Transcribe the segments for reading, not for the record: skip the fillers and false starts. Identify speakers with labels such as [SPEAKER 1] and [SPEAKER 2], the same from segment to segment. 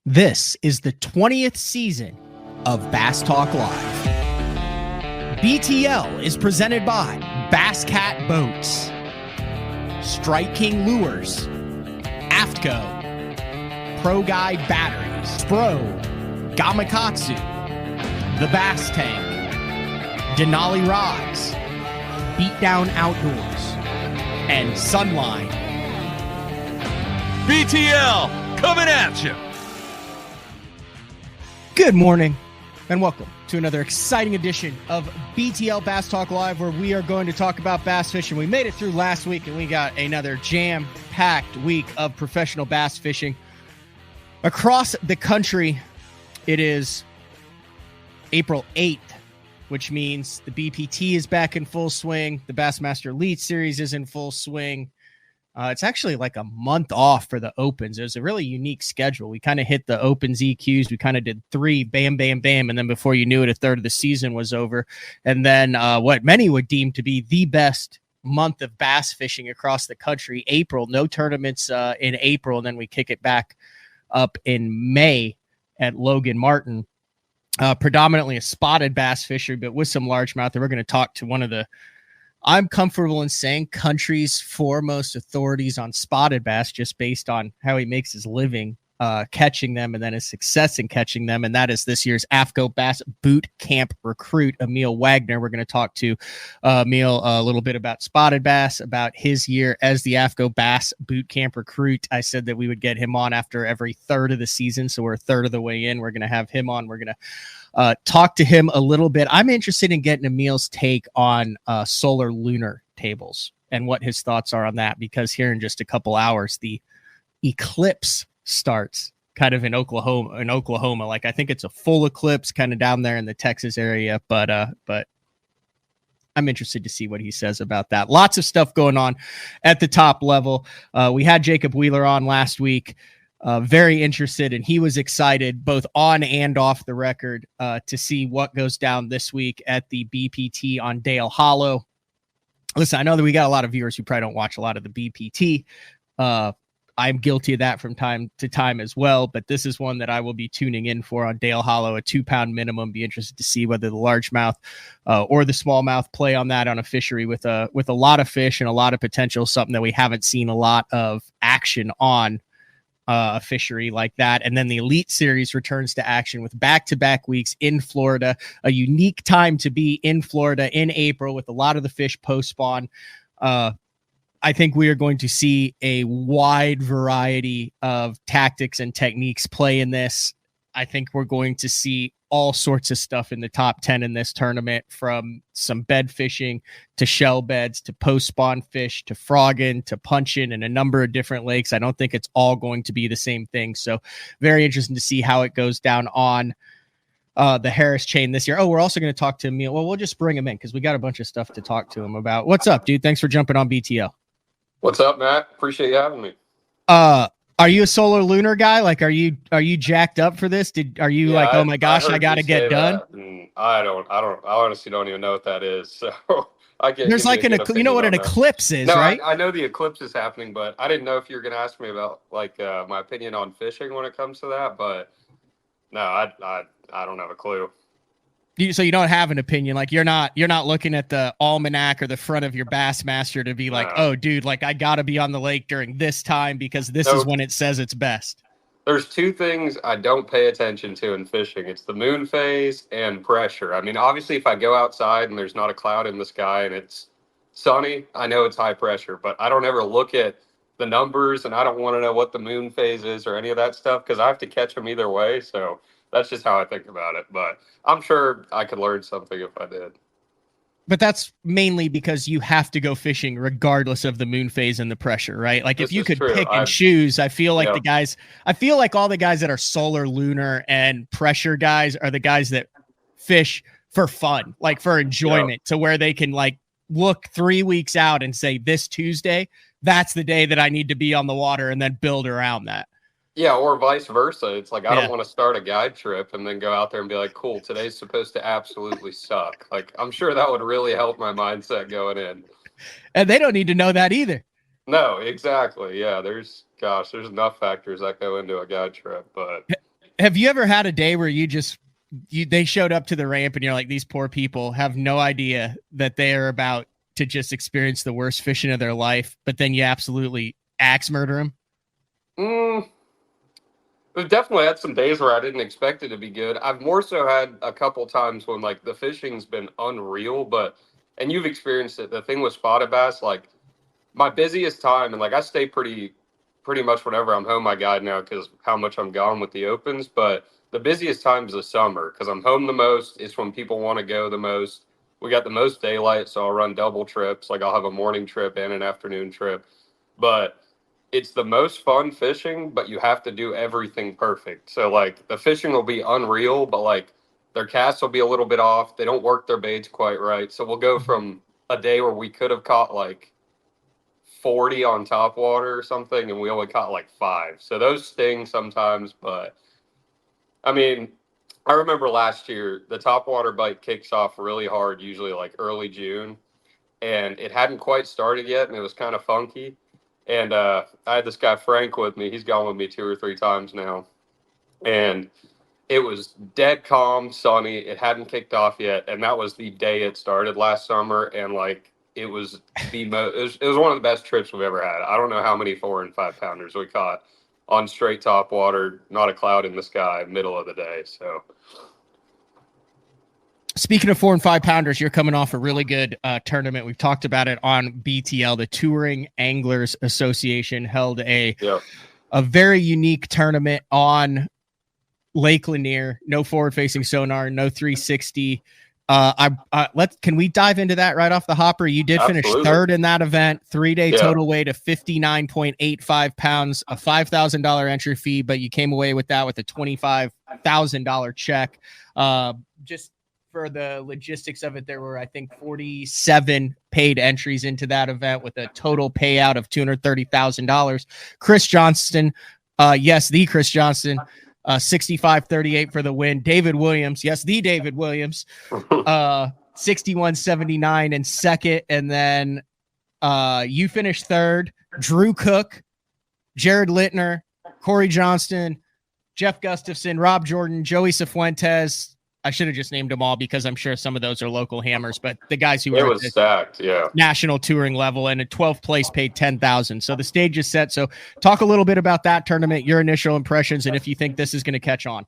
[SPEAKER 1] This is the 20th season of Bass Talk Live. BTL is presented by Bass Cat Boats, Strike King Lures, AFTCO, Pro Guide Batteries, Spro, Gamakatsu, The Bass Tank, Denali Rods, Beatdown Outdoors, and Sunline.
[SPEAKER 2] BTL coming at you.
[SPEAKER 1] Good morning and welcome to another exciting edition of BTL Bass Talk Live, where we are going to talk about bass fishing. We made it through last week and we got another jam-packed week of professional bass fishing across the country. It is April 8th, which means the BPT is back in full swing. The Bassmaster Elite Series is in full swing. It's actually like a month off for the Opens. It was a really unique schedule. We kind of hit the Opens EQs. We kind of did three, bam, bam, bam. And then before you knew it, a third of the season was over. And then what many would deem to be the best month of bass fishing across the country, April. No tournaments in April. And then we kick it back up in May at Logan Martin. Predominantly a spotted bass fisher, but with some largemouth. And we're going to talk to one of the, I'm comfortable in saying, country's foremost authorities on spotted bass, just based on how he makes his living catching them and then his success in catching them. And that is this year's AFTCO Bass Boot Camp recruit, Emil Wagner. We're going to talk to Emil a little bit about spotted bass, about his year as the AFTCO Bass Boot Camp recruit. I said that we would get him on after every third of the season, so we're a third of the way in. We're going to have him on. We're going to talk to him a little bit. I'm interested in getting Emil's take on solar lunar tables and what his thoughts are on that, because here in just a couple hours, the eclipse starts kind of in Oklahoma. Like, I think it's a full eclipse kind of down there in the Texas area, but I'm interested to see what he says about that. Lots of stuff going on at the top level. We had Jacob Wheeler on last week. Very interested, and he was excited both on and off the record to see what goes down this week at the BPT on Dale Hollow. Listen, I know that we got a lot of viewers who probably don't watch a lot of the BPT. I'm guilty of that from time to time as well, but this is one that I will be tuning in for on Dale Hollow, a 2-pound minimum. Be interested to see whether the largemouth or the smallmouth play on that on a fishery with a lot of fish and a lot of potential, something that we haven't seen a lot of action on. A fishery like that. And then the Elite Series returns to action with back-to-back weeks in Florida, a unique time to be in Florida in April with a lot of the fish post-spawn. I think we are going to see a wide variety of tactics and techniques play in this. I think we're going to see all sorts of stuff in the top 10 in this tournament, from some bed fishing to shell beds to post-spawn fish to frogging to punching and a number of different lakes. I don't think it's all going to be the same thing. So very interesting to see how it goes down on the Harris chain this year. Oh, we're also going to talk to Emil. Well, we'll just bring him in because we got a bunch of stuff to talk to him about. What's up, dude? Thanks for jumping on BTL.
[SPEAKER 3] What's up, Matt? Appreciate you having me.
[SPEAKER 1] Are you a solar lunar guy? Like, are you jacked up for this? Are you like, oh my gosh, I got to get done?
[SPEAKER 3] I honestly don't even know what that is. So I get,
[SPEAKER 1] there's like you know what an eclipse is,
[SPEAKER 3] no,
[SPEAKER 1] right?
[SPEAKER 3] I know the eclipse is happening, but I didn't know if you were going to ask me about like my opinion on fishing when it comes to that. But no, I don't have a clue.
[SPEAKER 1] So you don't have an opinion, like you're not looking at the almanac or the front of your Bassmaster to be like, oh, dude, like I got to be on the lake during this time because this is when it says it's best.
[SPEAKER 3] There's two things I don't pay attention to in fishing. It's the moon phase and pressure. I mean, obviously, if I go outside and there's not a cloud in the sky and it's sunny, I know it's high pressure, but I don't ever look at the numbers, and I don't want to know what the moon phase is or any of that stuff because I have to catch them either way. So that's just how I think about it. But I'm sure I could learn something if I did.
[SPEAKER 1] But that's mainly because you have to go fishing regardless of the moon phase and the pressure, right? Like, if you could pick and choose, I feel like all the guys that are solar, lunar, and pressure guys are the guys that fish for fun, like for enjoyment, to where they can like look 3 weeks out and say, this Tuesday, that's the day that I need to be on the water, and then build around that.
[SPEAKER 3] Yeah, or vice versa. It's like, I don't want to start a guide trip and then go out there and be like, cool, today's supposed to absolutely suck. Like, I'm sure that would really help my mindset going in.
[SPEAKER 1] And they don't need to know that either.
[SPEAKER 3] No, exactly. Yeah, there's enough factors that go into a guide trip. But
[SPEAKER 1] have you ever had a day where they showed up to the ramp and you're like, these poor people have no idea that they are about to just experience the worst fishing of their life, but then you absolutely axe murder them?
[SPEAKER 3] We've definitely had some days where I didn't expect it to be good. I've more so had a couple times when like the fishing's been unreal, and you've experienced it. The thing with spotted bass, like my busiest time, and like I stay pretty much whenever I'm home, I guide now because how much I'm gone with the opens. But the busiest time is the summer because I'm home the most. It's when people want to go the most. We got the most daylight, so I'll run double trips. Like I'll have a morning trip and an afternoon trip. But it's the most fun fishing, but you have to do everything perfect. So like the fishing will be unreal, but like their casts will be a little bit off. They don't work their baits quite right. So we'll go from a day where we could have caught like 40 on top water or something, and we only caught like 5. So those sting sometimes, but I mean, I remember last year the top water bite kicks off really hard, usually like early June, and it hadn't quite started yet, and it was kind of funky. And I had this guy Frank with me. He's gone with me 2 or 3 times now, and it was dead calm, sunny. It hadn't kicked off yet, and that was the day it started last summer. And like it was it was one of the best trips we've ever had. I don't know how many 4 and 5 pounders we caught on straight top water, not a cloud in the sky, middle of the day. So.
[SPEAKER 1] Speaking of 4 and 5 pounders, you're coming off a really good tournament. We've talked about it on BTL. The Touring Anglers Association held a very unique tournament on Lake Lanier. No forward-facing sonar, no 360. Can we dive into that right off the hopper? You did finish third in that event. 3-day total weight of 59.85 pounds, a $5,000 entry fee, but you came away with that with a $25,000 check. Just for the logistics of it, there were, I think, 47 paid entries into that event with a total payout of $230,000. Chris Johnston, the Chris Johnston, 65-38 for the win. David Williams, the David Williams, 61-79 in second. And then you finished third. Drew Cook, Jared Littner, Corey Johnston, Jeff Gustafson, Rob Jordan, Joey Cifuentes. I should have just named them all because I'm sure some of those are local hammers, but the guys who were
[SPEAKER 3] stacked,
[SPEAKER 1] national touring level, and a 12th place paid $10,000. So the stage is set. So talk a little bit about that tournament, your initial impressions, and if you think this is going to catch on.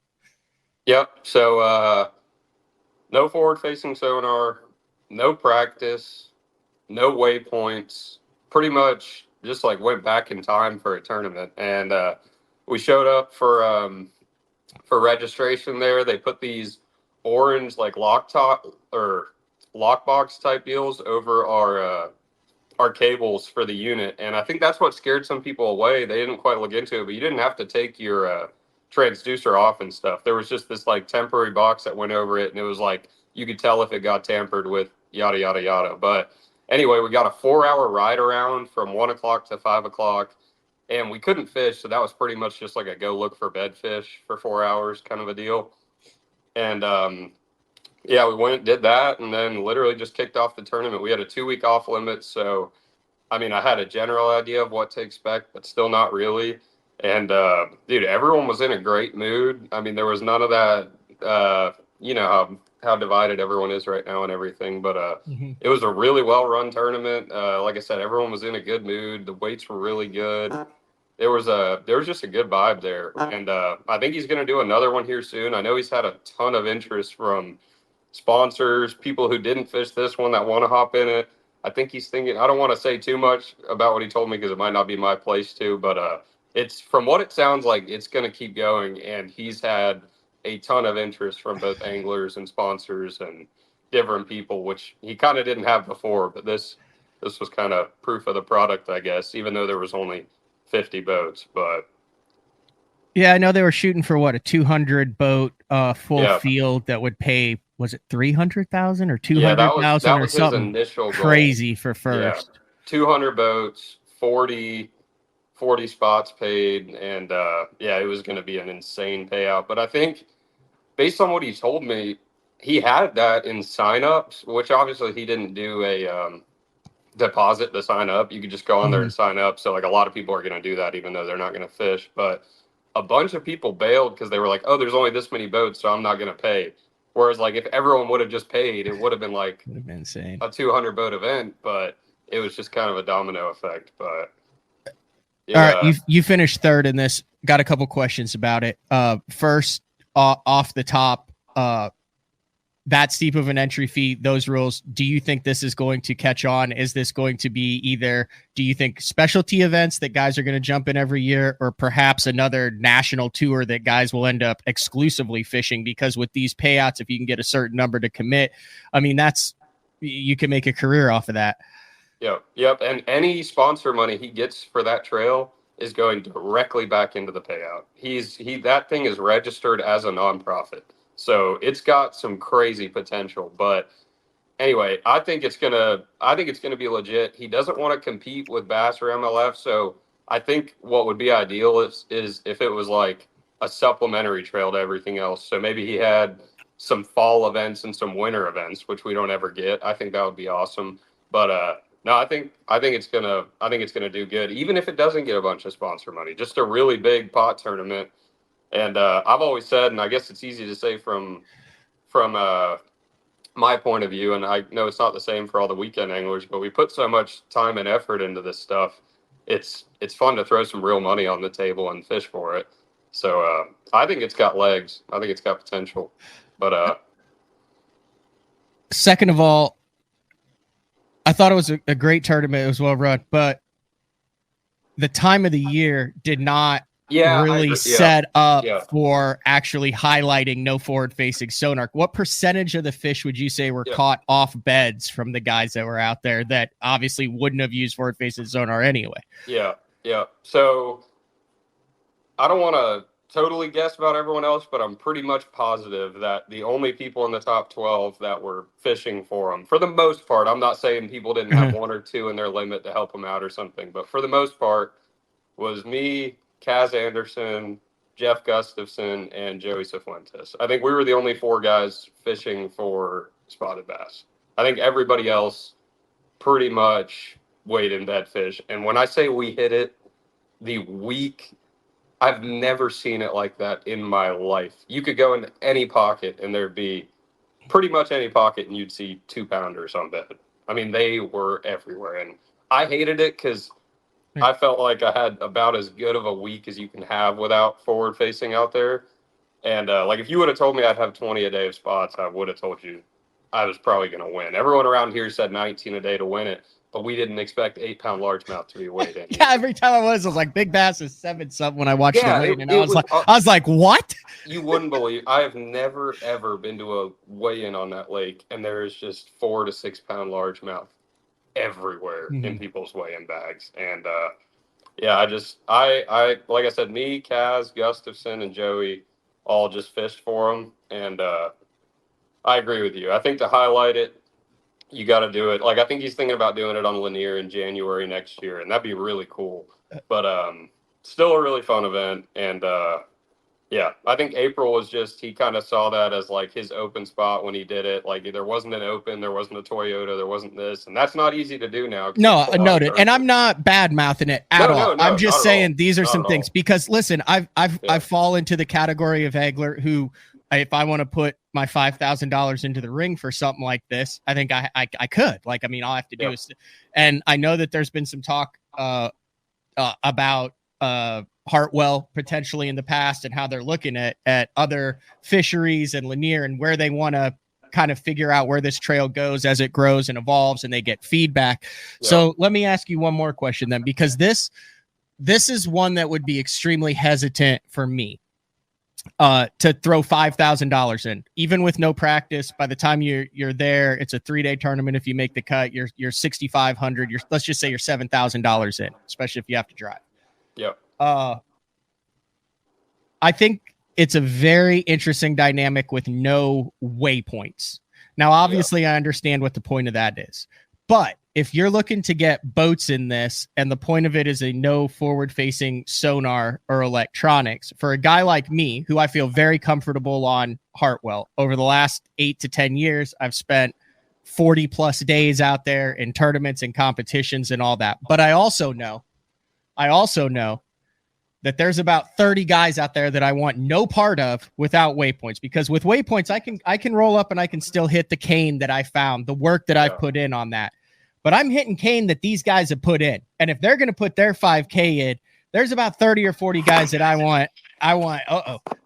[SPEAKER 3] Yep. So no forward-facing sonar, no practice, no waypoints. Pretty much just like went back in time for a tournament, and we showed up for registration there. They put these orange like lockbox type deals over our cables for the unit, and I think that's what scared some people away. They didn't quite look into it, but you didn't have to take your transducer off and stuff. There was just this like temporary box that went over it, and it was like you could tell if it got tampered with, yada yada yada. But anyway, we got a 4-hour ride around from 1 o'clock to 5 o'clock, and we couldn't fish, so that was pretty much just like a go look for bedfish for 4 hours kind of a deal. And we went and did that, and then literally just kicked off the tournament. We had a 2-week off limit, so I mean, I had a general idea of what to expect, but still not really. And dude, everyone was in a great mood. I mean, there was none of that, you know how divided everyone is right now and everything, but it was a really well run tournament. Like I said, everyone was in a good mood. The weights were really good. There was just a good vibe there, and I think he's going to do another one here soon. I know he's had a ton of interest from sponsors, people who didn't fish this one that want to hop in it. I think he's thinking, I don't want to say too much about what he told me because it might not be my place to, but it's, from what it sounds like, it's going to keep going, and he's had a ton of interest from both anglers and sponsors and different people, which he kind of didn't have before, but this was kind of proof of the product, I guess, even though there was only 50 boats. But
[SPEAKER 1] yeah, I know they were shooting for what, a 200 boat full field that would pay, was it 300,000 or 200,000 or something
[SPEAKER 3] initial
[SPEAKER 1] crazy
[SPEAKER 3] goal
[SPEAKER 1] for first?
[SPEAKER 3] 200 boats, 40 spots paid, and it was going to be an insane payout. But I think based on what he told me, he had that in signups, which obviously he didn't do a deposit to sign up. You could just go on there and sign up. So like a lot of people are going to do that, even though they're not going to fish. But a bunch of people bailed because they were like, oh, there's only this many boats, so I'm not going to pay. Whereas, like, if everyone would have just paid, it would have been like
[SPEAKER 1] Would have been insane.
[SPEAKER 3] a 200 boat event, but it was just kind of a domino effect. But
[SPEAKER 1] yeah. All right, you finished third in this. Got a couple questions about it. First, off the top, that steep of an entry fee, those rules, do you think this is going to catch on? Is this going to be either, do you think specialty events that guys are going to jump in every year, or perhaps another national tour that guys will end up exclusively fishing? Because with these payouts, if you can get a certain number to commit, I mean, you can make a career off of that.
[SPEAKER 3] Yep. And any sponsor money he gets for that trail is going directly back into the payout. That thing is registered as a nonprofit. So it's got some crazy potential, but anyway, I think it's gonna be legit. He doesn't want to compete with Bass or MLF, so I think what would be ideal is if it was like a supplementary trail to everything else. So maybe he had some fall events and some winter events, which we don't ever get. I think that would be awesome. But no, I think it's gonna do good, even if it doesn't get a bunch of sponsor money. Just a really big pot tournament. And I've always said, and I guess it's easy to say from my point of view, and I know it's not the same for all the weekend anglers, but we put so much time and effort into this stuff. It's fun to throw some real money on the table and fish for it. So I think it's got legs. I think it's got potential. But
[SPEAKER 1] second of all, I thought it was a great tournament. It was well run, but the time of the year did not really set up for actually highlighting no forward-facing sonar. What percentage of the fish would you say were caught off beds from the guys that were out there that obviously wouldn't have used forward-facing sonar anyway? Yeah.
[SPEAKER 3] So I don't want to totally guess about everyone else, but I'm pretty much positive that the only people in the top 12 that were fishing for them, for the most part, I'm not saying people didn't have one or two in their limit to help them out or something, but for the most part was me, Kaz Anderson, Jeff Gustafson, and Joey Cifuentes. I think we were the only four guys fishing for spotted bass. I think everybody else pretty much weighed in dead fish. And when I say we hit it, the week, I've never seen it like that in my life. You could go into any pocket and there'd be pretty much any pocket and you'd see 2-pounders on bed. I mean, they were everywhere. And I hated it because I felt like I had about as good of a week as you can have without forward facing out there. And like if you would have told me I'd have 20 a day of spots, I would have told you I was probably going to win. Everyone around here said 19 a day to win it, but we didn't expect 8-pound largemouth to be weighed in.
[SPEAKER 1] Every time I was like, big bass is 7-something when I watched the rain, and I was like, what?
[SPEAKER 3] You wouldn't believe. I have never ever been to a weigh-in on that lake, and there is just 4 to 6-pound largemouth everywhere in people's weigh-in bags. And I like I said, me, Kaz, Gustafson, and Joey all just fished for them. And I agree with you. I think to highlight it, you got to do it. Like I think he's thinking about doing it on Lanier in January next year, and that'd be really cool. But still a really fun event. And I think April was just, he kind of saw that as like his open spot when he did it. Like there wasn't an open, there wasn't a Toyota, there wasn't this, and that's not easy to do now.
[SPEAKER 1] No, noted. And I'm not bad mouthing it at all. I'm just saying these are some things because listen, I fall into the category of angler who, if I want to put my $5,000 into the ring for something like this, I think I could. Like, I mean, all I have to do is, and I know that there's been some talk about Hartwell potentially in the past and how they're looking at other fisheries and Lanier and where they want to kind of figure out where this trail goes as it grows and evolves and they get feedback. So let me ask you one more question then, because this is one that would be extremely hesitant for me to throw $5,000 in, even with no practice. By the time you're there, it's a 3-day tournament. If you make the cut, you're 6,500. Let's just say you're $7,000 in, especially if you have to drive. I think it's a very interesting dynamic with no waypoints. Now, obviously, I understand what the point of that is, but if you're looking to get boats in this, and the point of it is a no forward-facing sonar or electronics, for a guy like me, who I feel very comfortable on Hartwell, over the last 8 to 10 years, I've spent 40 plus days out there in tournaments and competitions and all that. But I also know that there's about 30 guys out there that I want no part of without waypoints, because with waypoints, I can roll up and I can still hit the cane that I found, the work that I've put in on that. But I'm hitting cane that these guys have put in. And if they're going to put their 5K in, there's about 30 or 40 guys that I want,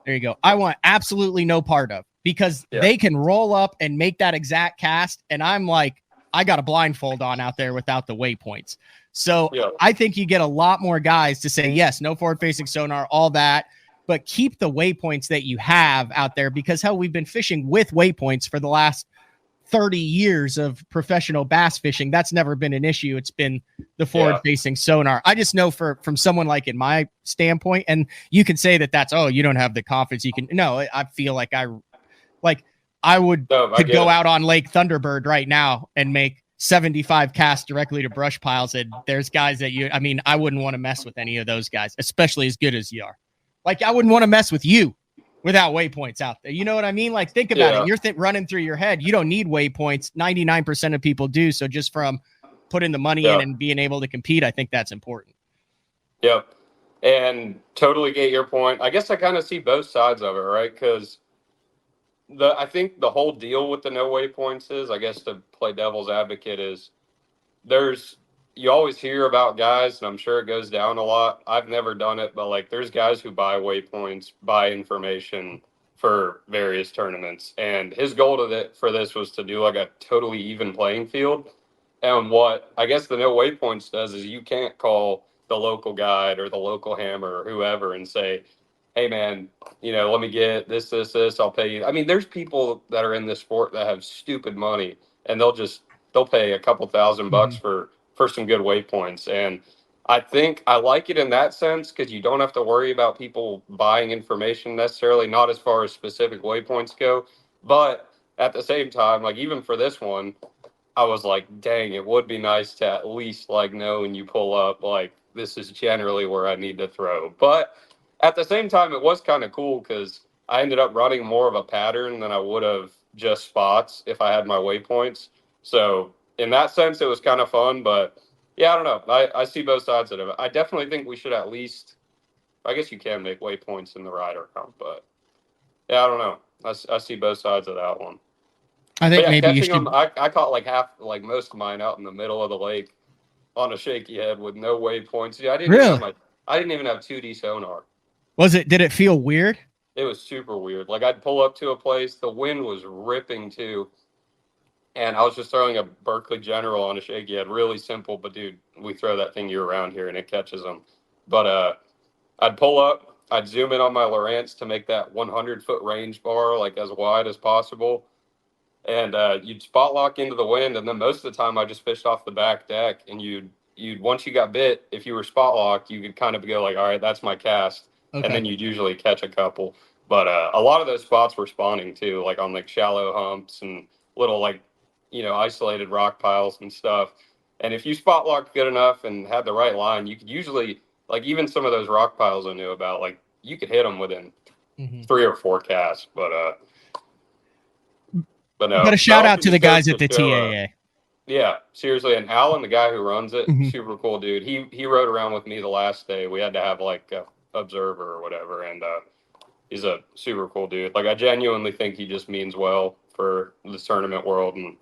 [SPEAKER 1] there you go. I want absolutely no part of, because they can roll up and make that exact cast. And I'm like, I got a blindfold on out there without the waypoints. So I think you get a lot more guys to say, yes, no forward facing sonar, all that, but keep the waypoints that you have out there, because hell, we've been fishing with waypoints for the last 30 years of professional bass fishing. That's never been an issue. It's been the forward facing sonar. I just know from someone like in my standpoint, and you can say that that's, oh, you don't have the confidence. You can, no, I feel like I could go out on Lake Thunderbird right now and make 75 casts directly to brush piles. And there's guys that I wouldn't want to mess with any of those guys, especially as good as you are. Like, I wouldn't want to mess with you without waypoints out there. You know what I mean? Like, think about it. You're running through your head. You don't need waypoints. 99% of people do. So just from putting the money in and being able to compete, I think that's important.
[SPEAKER 3] Yep. And totally get your point. I guess I kind of see both sides of it, right? Because I think the whole deal with the no waypoints is, I guess, to play devil's advocate, is you always hear about guys, and I'm sure it goes down a lot. I've never done it, but like, there's guys who buy waypoints, buy information for various tournaments. And his goal for this was to do like a totally even playing field. And what I guess the no waypoints does is, you can't call the local guide or the local hammer or whoever and say, hey man, let me get this, I'll pay you. I mean, there's people that are in this sport that have stupid money, and they'll pay a couple $1,000 for some good waypoints. And I think I like it in that sense, because you don't have to worry about people buying information necessarily, not as far as specific waypoints go. But at the same time, like, even for this one, I was like, dang, it would be nice to at least like know when you pull up, like, this is generally where I need to throw. But at the same time, it was kind of cool, because I ended up running more of a pattern than I would have just spots if I had my waypoints. So in that sense, it was kind of fun. But yeah, I don't know. I see both sides of it. I definitely think we should at least, I guess you can make waypoints in the rider comp, but yeah, I don't know. I see both sides of that one.
[SPEAKER 1] I think maybe you should.
[SPEAKER 3] I caught like most of mine out in the middle of the lake on a shaky head with no waypoints. Yeah, I didn't even have 2D sonar.
[SPEAKER 1] Did it feel weird?
[SPEAKER 3] It was super weird. Like, I'd pull up to a place, the wind was ripping too, and I was just throwing a Berkeley General on a shaky head. Really simple, but dude, we throw that thing year round here and it catches them. But I'd pull up, I'd zoom in on my Lowrance to make that 100-foot range bar like as wide as possible, and you'd spot lock into the wind, and then most of the time I just fished off the back deck, and you'd once you got bit, if you were spot locked, you could kind of go like, all right, that's my cast. Okay. And then you'd usually catch a couple. But a lot of those spots were spawning too, like on like shallow humps and little like, isolated rock piles and stuff. And if you spot locked good enough and had the right line, you could usually, like, even some of those rock piles I knew about, like, you could hit them within 3 or 4 casts. But no.
[SPEAKER 1] But a shout out to the guys at the TAA.
[SPEAKER 3] Yeah, seriously. And Alan, the guy who runs it, super cool dude. He rode around with me the last day. We had to have like a observer or whatever, and he's a super cool dude. Like, I genuinely think he just means well for the tournament world and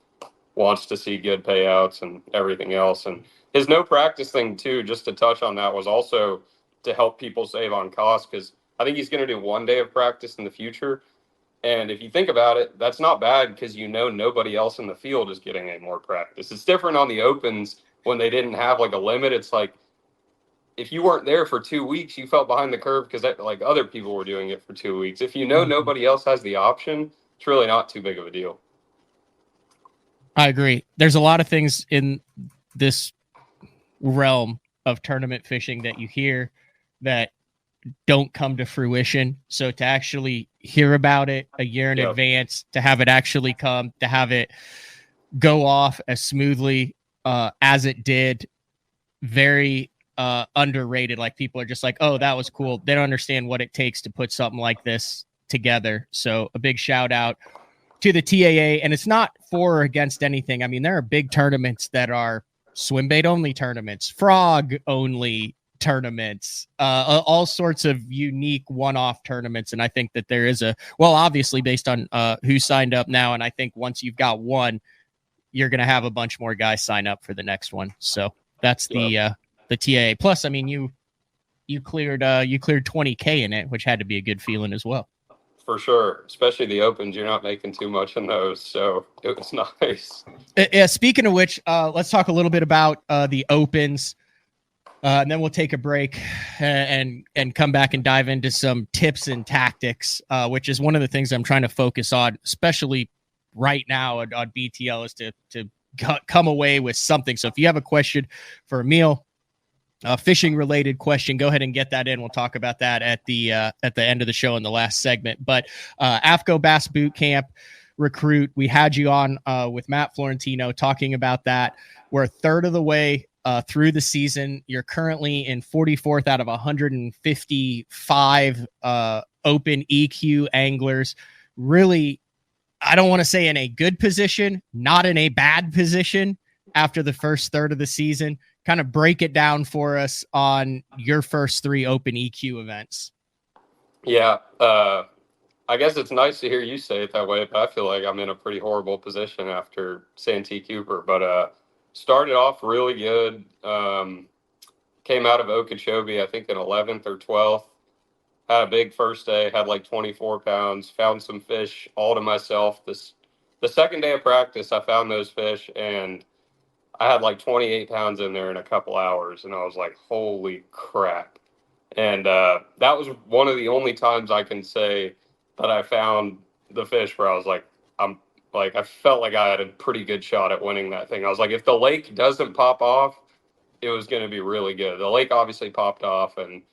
[SPEAKER 3] wants to see good payouts and everything else. And his no practice thing too, just to touch on that, was also to help people save on cost, because I think he's going to do 1 day of practice in the future. And if you think about it, that's not bad, because nobody else in the field is getting any more practice. It's different on the opens when they didn't have like a limit. It's like, if you weren't there for 2 weeks, you felt behind the curve because like other people were doing it for 2 weeks. If nobody else has the option, it's really not too big of a deal.
[SPEAKER 1] I agree. There's a lot of things in this realm of tournament fishing that you hear that don't come to fruition. So to actually hear about it a year in advance, to have it actually come, to have it go off as smoothly as it did, very underrated. Like, people are just like, oh, that was cool. They don't understand what it takes to put something like this together. So a big shout out to the TAA. And it's not for or against anything. I mean, there are big tournaments that are swim bait only tournaments, frog only tournaments, all sorts of unique one-off tournaments. And I think that there is obviously based on who signed up now. And I think once you've got one, you're going to have a bunch more guys sign up for the next one. So that's the TAA. Plus, I mean, you cleared 20K in it, which had to be a good feeling as well.
[SPEAKER 3] For sure, especially the opens. You're not making too much in those, so it was nice.
[SPEAKER 1] Yeah. Speaking of which, let's talk a little bit about the opens, and then we'll take a break and come back and dive into some tips and tactics, which is one of the things I'm trying to focus on, especially right now on BTL, is to come away with something. So if you have a question for Emil, fishing related question, go ahead and get that in. We'll talk about that at the end of the show in the last segment. But AFTCO Bass Boot Camp recruit, we had you on with Matt Florentino talking about that. We're a third of the way through the season. You're currently in 44th out of 155 open EQ anglers. Really, I don't want to say in a good position, not in a bad position after the first third of the season. Kind of break it down for us on your first 3 open EQ events.
[SPEAKER 3] Yeah. I guess it's nice to hear you say it that way, but I feel like I'm in a pretty horrible position after Santee Cooper. But started off really good. Came out of Okeechobee, I think in 11th or 12th. Had a big first day, had like 24 pounds, found some fish all to myself. The second day of practice, I found those fish, and I had like 28 pounds in there in a couple hours, and I was like, holy crap. And that was one of the only times I can say that I found the fish where I was like, I felt like I had a pretty good shot at winning that thing. I was like, if the lake doesn't pop off, it was going to be really good. The lake obviously popped off, and,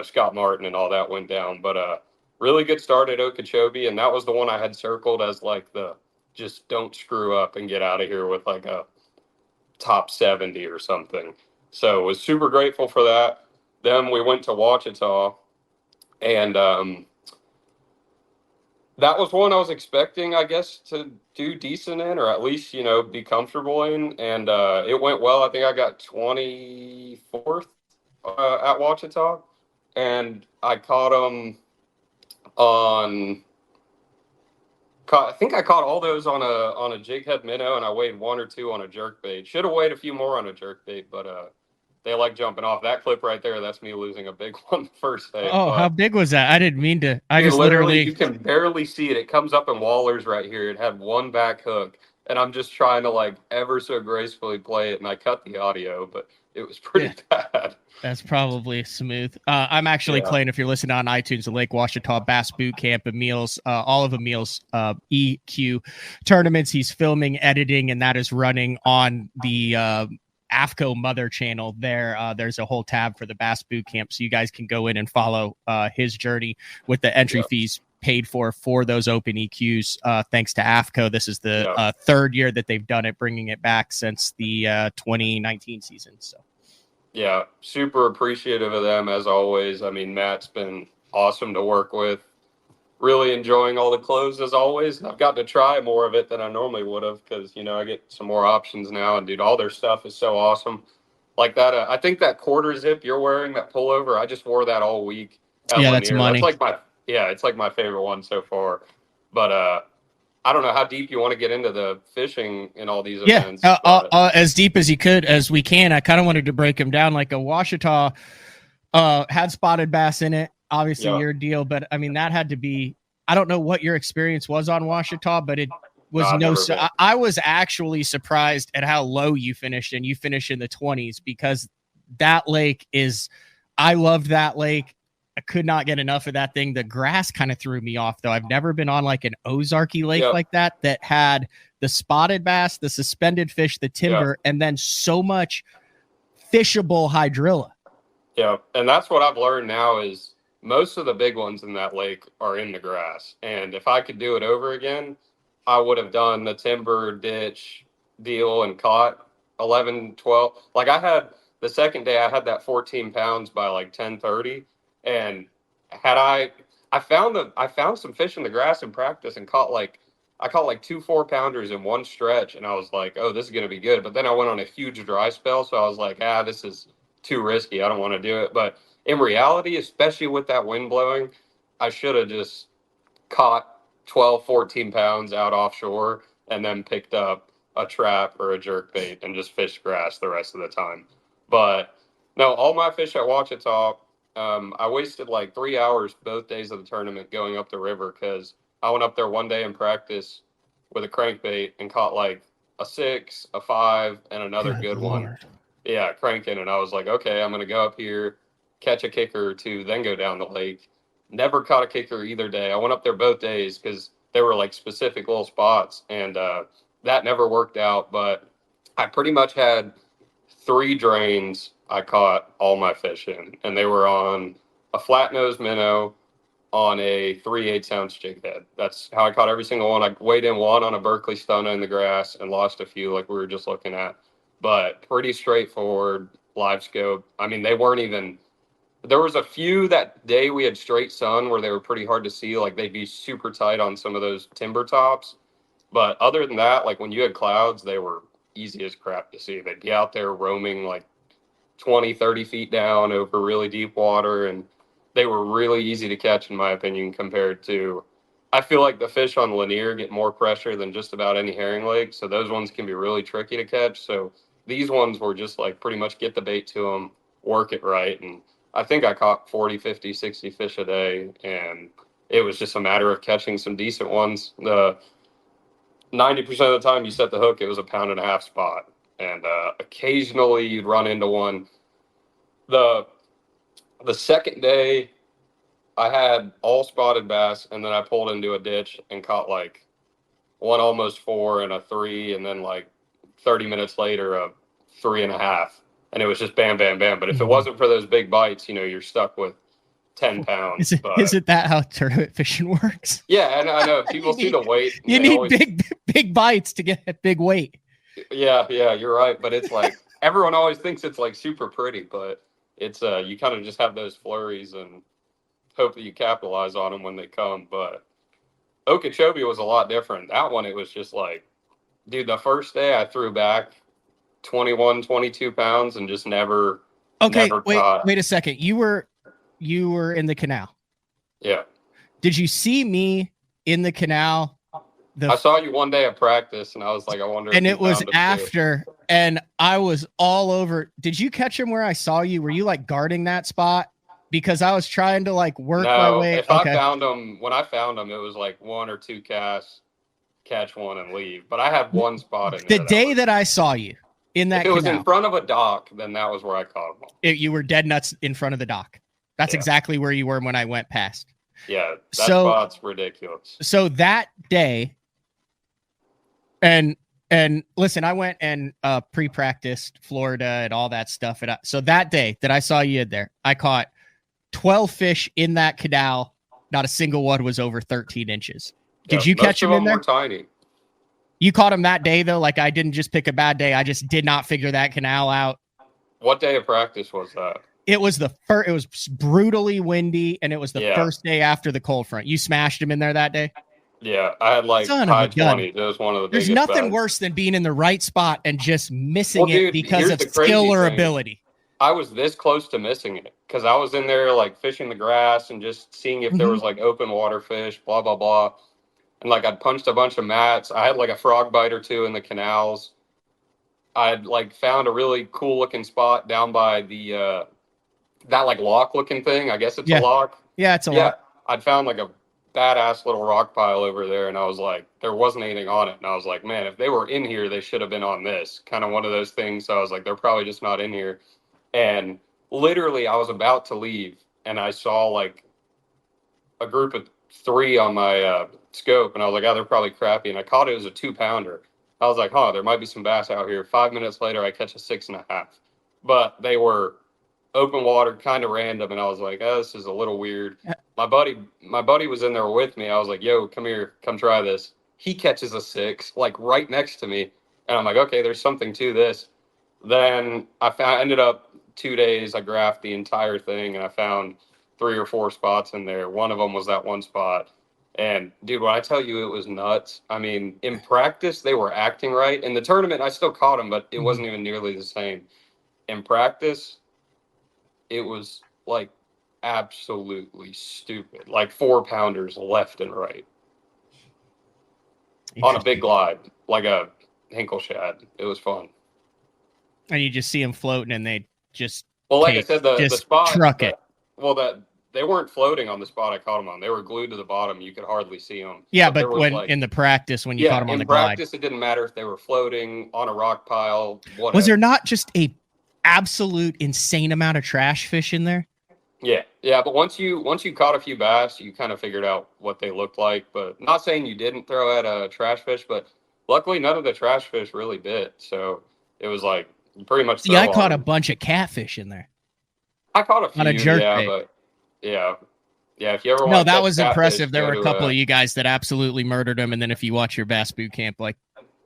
[SPEAKER 3] Scott Martin and all that went down. But really good start at Okeechobee, and that was the one I had circled as like the just don't screw up and get out of here with like a top 70 or something. So was super grateful for that. Then we went to Ouachita, and that was one I was expecting, I guess, to do decent in, or at least, be comfortable in. And it went well. I think I got 24th at Ouachita, and I caught them I think I caught all those on a jig head minnow, and I weighed 1 or 2 on a jerk bait. Should have weighed a few more on a jerk bait, but they like jumping off. That clip right there, that's me losing a big one the first day.
[SPEAKER 1] Oh, how big was that? I didn't mean to. I just literally
[SPEAKER 3] you can barely see it. It comes up in Wallers right here. It had one back hook, and I'm just trying to like ever so gracefully play it, and I cut the audio, but it was pretty bad.
[SPEAKER 1] That's probably smooth. I'm actually playing, if you're listening on iTunes, the Lake Ouachita Bass Boot Camp, all of Emil's EQ tournaments. He's filming, editing, and that is running on the AFTCO Mother channel. There's a whole tab for the Bass Boot Camp, so you guys can go in and follow his journey with the entry fees paid for those open EQs. Thanks to AFTCO. This is the third year that they've done it, bringing it back since the 2019 season. So.
[SPEAKER 3] Yeah, super appreciative of them as always. I mean, Matt's been awesome to work with. Really enjoying all the clothes as always. I've got to try more of it than I normally would have because, I get some more options now. And, dude, all their stuff is so awesome. Like that, I think that quarter zip you're wearing, that pullover, I just wore that all week.
[SPEAKER 1] Yeah, that's money.
[SPEAKER 3] It's like my favorite one so far. But I don't know how deep you want to get into the fishing in all these events.
[SPEAKER 1] As deep as we can. I kind of wanted to break them down. Like a Ouachita had spotted bass in it. Obviously your deal, but I mean, that had to be, I don't know what your experience was on Ouachita, but it was I was actually surprised at how low you finished, and you finished in the 20s because that lake I loved that lake. I could not get enough of that thing. The grass kind of threw me off, though. I've never been on like an Ozarky lake like that had the spotted bass, the suspended fish, the timber, and then so much fishable hydrilla.
[SPEAKER 3] Yeah, and that's what I've learned now is most of the big ones in that lake are in the grass. And if I could do it over again, I would have done the timber ditch deal and caught 11, 12. Like the second day, I had that 14 pounds by like 10:30. And I found some fish in the grass in practice and I caught like 2 4-pounders in one stretch, and I was like, oh, this is going to be good. But then I went on a huge dry spell. So I was like, this is too risky. I don't want to do it. But in reality, especially with that wind blowing, I should have just caught 12, 14 pounds out offshore and then picked up a trap or a jerk bait and just fished grass the rest of the time. But no, all my fish at Ouachita, I wasted like 3 hours both days of the tournament going up the river because I went up there one day in practice with a crankbait and caught like a 6, a 5, and another good one. Yeah, cranking. And I was like, okay, I'm going to go up here, catch a kicker or two, then go down the lake. Never caught a kicker either day. I went up there both days because they were like specific little spots, and that never worked out. But I pretty much had 3 drains I caught all my fish in, and they were on a flat-nosed minnow on a 3/8 ounce jig head. That's how I caught every single one. I weighed in one on a Berkeley stunner in the grass and lost a few like we were just looking at. But pretty straightforward live scope. I mean, they weren't even... There was a few that day we had straight sun where they were pretty hard to see. Like they'd be super tight on some of those timber tops. But other than that, like when you had clouds, they were easy as crap to see. They'd be out there roaming like 20, 30 feet down over really deep water. And they were really easy to catch, in my opinion, compared to... I feel like the fish on Lanier get more pressure than just about any herring lake. So those ones can be really tricky to catch. So these ones were just like pretty much get the bait to them, work it right. And I think I caught 40, 50, 60 fish a day, and it was just a matter of catching some decent ones. The 90% of the time you set the hook, it was a 1.5 pound spot, and occasionally you'd run into one. The second day, I had all spotted bass, and then I pulled into a ditch and caught like one almost 4 and a 3, and then like 30 minutes later a 3.5. And it was just bam, bam, bam. But if it wasn't for those big bites, you know, you're stuck with 10 pounds.
[SPEAKER 1] Isn't that how tournament fishing works?
[SPEAKER 3] Yeah, and I know people see the weight.
[SPEAKER 1] You need big bites to get a big weight.
[SPEAKER 3] Yeah, you're right. But it's like everyone always thinks it's like super pretty, but it's you kind of just have those flurries and hope that you capitalize on them when they come. But Okeechobee was a lot different. That one, it was just like, dude, the first day I threw back 21, 22 pounds and just never caught.
[SPEAKER 1] Wait a second. You were in the canal.
[SPEAKER 3] Yeah.
[SPEAKER 1] Did you see me in the canal?
[SPEAKER 3] I saw you one day at practice, and I was like, I wonder.
[SPEAKER 1] And it was after, and I was all over. Did you catch him where I saw you? Were you like guarding that spot? Because I was trying to like work my way.
[SPEAKER 3] If I found him, when I found him, it was like 1 or 2 casts, catch one and leave. But I had one spot in there.
[SPEAKER 1] The day that I saw you in that canal.
[SPEAKER 3] If it was in front of a dock, then that was where I caught him.
[SPEAKER 1] You were dead nuts in front of the dock. That's exactly where you were when I went past.
[SPEAKER 3] Yeah, that spot's ridiculous.
[SPEAKER 1] So that day, and listen, I went and pre-practiced Florida and all that stuff. And so that day that I saw you in there, I caught 12 fish in that canal. Not a single one was over 13 inches. Did you catch them in there?
[SPEAKER 3] Most of them were tiny.
[SPEAKER 1] You caught them that day, though? Like, I didn't just pick a bad day. I just did not figure that canal out.
[SPEAKER 3] What day of practice was that?
[SPEAKER 1] It was the first. It was brutally windy, and it was the first day after the cold front. You smashed him in there that day?
[SPEAKER 3] Yeah, I had like high 20. It was one of the biggest.
[SPEAKER 1] There's nothing worse than being in the right spot and just missing it because of skill or ability.
[SPEAKER 3] I was this close to missing it because I was in there like fishing the grass and just seeing if there was like open water fish, blah, blah, blah. And like I'd punched a bunch of mats. I had like a frog bite or two in the canals. I'd like found a really cool looking spot down by the that like lock looking thing. I guess it's a lock.
[SPEAKER 1] Yeah, it's a lock.
[SPEAKER 3] I'd found like a badass little rock pile over there, and I was like, there wasn't anything on it. And I was like, man, if they were in here, they should have been on this. Kind of one of those things. So I was like, they're probably just not in here. And literally I was about to leave, and I saw like a group of 3 on my scope, and I was like, oh, they're probably crappy. And I caught it as a 2-pounder. I was like, there might be some bass out here. 5 minutes later, I catch a 6.5. But they were open water, kind of random, and I was like, oh, this is a little weird. My buddy was in there with me. I was like, yo, come here, come try this. He catches a 6, like right next to me. And I'm like, okay, there's something to this. Then I ended up 2 days, I graphed the entire thing, and I found 3 or 4 spots in there. One of them was that one spot. And dude, when I tell you it was nuts, I mean, in practice, they were acting right. In the tournament, I still caught them, but it wasn't even nearly the same. In practice, it was like absolutely stupid. Like 4-pounders left and right on a big glide, like a Hinkle shad. It was fun.
[SPEAKER 1] And you just see them floating, and they just
[SPEAKER 3] like I said, the spot
[SPEAKER 1] truck it.
[SPEAKER 3] They weren't floating on the spot I caught them on. They were glued to the bottom. You could hardly see them.
[SPEAKER 1] Yeah, but when in the practice, when you caught them on the glide,
[SPEAKER 3] in practice, it didn't matter if they were floating on a rock pile. Whatever.
[SPEAKER 1] Was there not just a absolute insane amount of trash fish in there?
[SPEAKER 3] Yeah. But once you caught a few bass, you kind of figured out what they looked like. But not saying you didn't throw at a trash fish, but luckily none of the trash fish really bit. So it was like pretty much.
[SPEAKER 1] Yeah, I caught a bunch of catfish in there.
[SPEAKER 3] I caught a few.
[SPEAKER 1] On a jerk bait.
[SPEAKER 3] But yeah. If you ever want
[SPEAKER 1] no,
[SPEAKER 3] to
[SPEAKER 1] that was
[SPEAKER 3] catfish,
[SPEAKER 1] impressive. There were a couple of you guys that absolutely murdered them, and then if you watch your Bass Boot Camp, like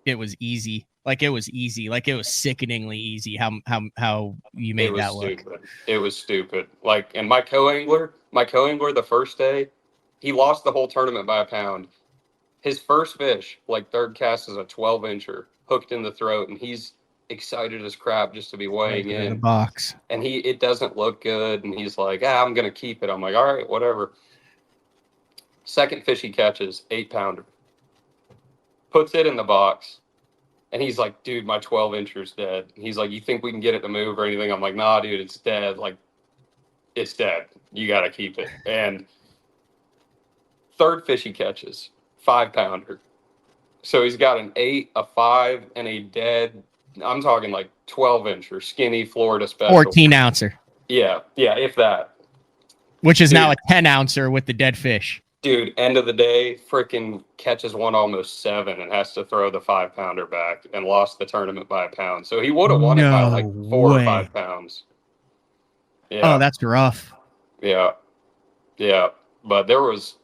[SPEAKER 1] it was easy. Like it was easy. Like it was sickeningly easy. How you made that look.
[SPEAKER 3] Stupid. It was stupid. Like, and my co-angler the first day, he lost the whole tournament by a pound. His first fish, like third cast, is a 12-incher hooked in the throat, and he's excited as crap just to be weighing in
[SPEAKER 1] the box.
[SPEAKER 3] And it doesn't look good, and he's like, I'm gonna keep it. I'm like, all right, whatever. Second fish he catches, 8-pounder, puts it in the box, and he's like, dude, my 12-incher's dead. He's like, you think we can get it to move or anything? I'm like, nah, dude, it's dead. Like, it's dead. You gotta keep it. And third fish he catches, 5-pounder. So he's got an 8, a 5, and a dead, I'm talking like 12-incher, skinny Florida special.
[SPEAKER 1] 14-ouncer.
[SPEAKER 3] Yeah, if that.
[SPEAKER 1] Which is now a 10-ouncer with the dead fish.
[SPEAKER 3] Dude, end of the day, freaking catches one almost 7 and has to throw the 5-pounder back and lost the tournament by a pound. So he would have won it by like 4 or 5 pounds. Yeah.
[SPEAKER 1] Oh, that's rough.
[SPEAKER 3] Yeah. But there was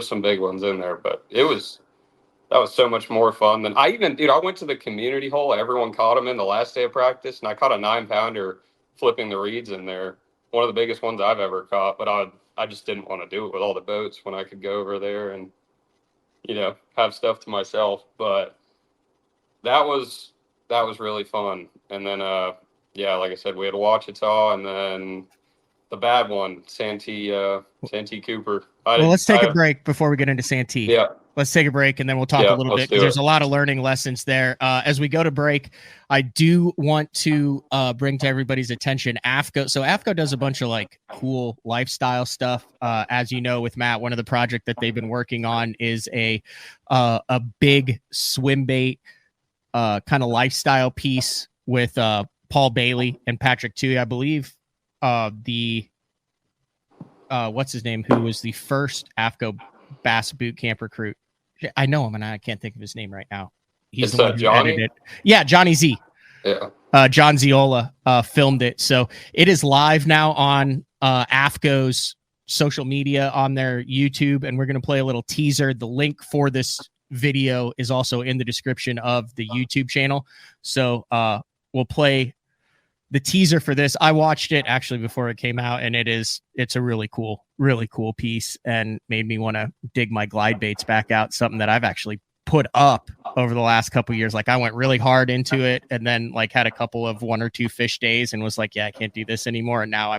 [SPEAKER 3] some big ones in there, but that was so much more fun than I went to the community hole. Everyone caught them in the last day of practice, and I caught a 9-pounder flipping the reeds in there. One of the biggest ones I've ever caught, but I just didn't want to do it with all the boats when I could go over there and, have stuff to myself. But that was really fun. And then, like I said, we had Ouachita, and then the bad one, Santee Cooper.
[SPEAKER 1] Let's take a break before we get into Santee.
[SPEAKER 3] Yeah.
[SPEAKER 1] Let's take a break, and then we'll talk a little bit, because there's a lot of learning lessons there. As we go to break, I do want to bring to everybody's attention AFTCO. So AFTCO does a bunch of like cool lifestyle stuff. As you know, with Matt, one of the projects that they've been working on is a big swim bait kind of lifestyle piece with Paul Bailey and Patrick Tui, I believe. What's his name? Who was the first AFTCO Bass Boot Camp recruit? I know him, and I can't think of his name right now. He's the one who edited it. Yeah, Johnny Z.
[SPEAKER 3] Yeah.
[SPEAKER 1] John Ziola filmed it. So it is live now on AFTCO's social media on their YouTube, and we're going to play a little teaser. The link for this video is also in the description of the YouTube channel. So we'll play the teaser for this. I watched it actually before it came out, and it's a really cool piece, and made me want to dig my glide baits back out, something that I've actually put up over the last couple of years. Like I went really hard into it, and then like had a couple of 1 or 2 fish days and was like, yeah, I can't do this anymore. And now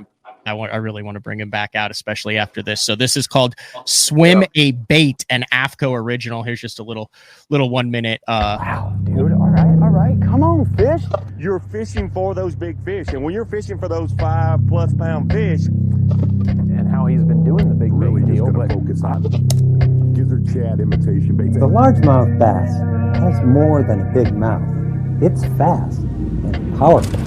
[SPEAKER 1] I really want to bring him back out, especially after this. So this is called Swim a Bait, an AFTCO original. Here's just a little 1 minute.
[SPEAKER 4] Wow, dude. All right. Come on, fish. You're fishing for those big fish. And when you're fishing for those 5+ pound fish, and how he's been doing the big
[SPEAKER 5] really
[SPEAKER 4] bait deal,
[SPEAKER 5] but focus on gizzard shad imitation baits.
[SPEAKER 6] The largemouth bass has more than a big mouth. It's fast and powerful.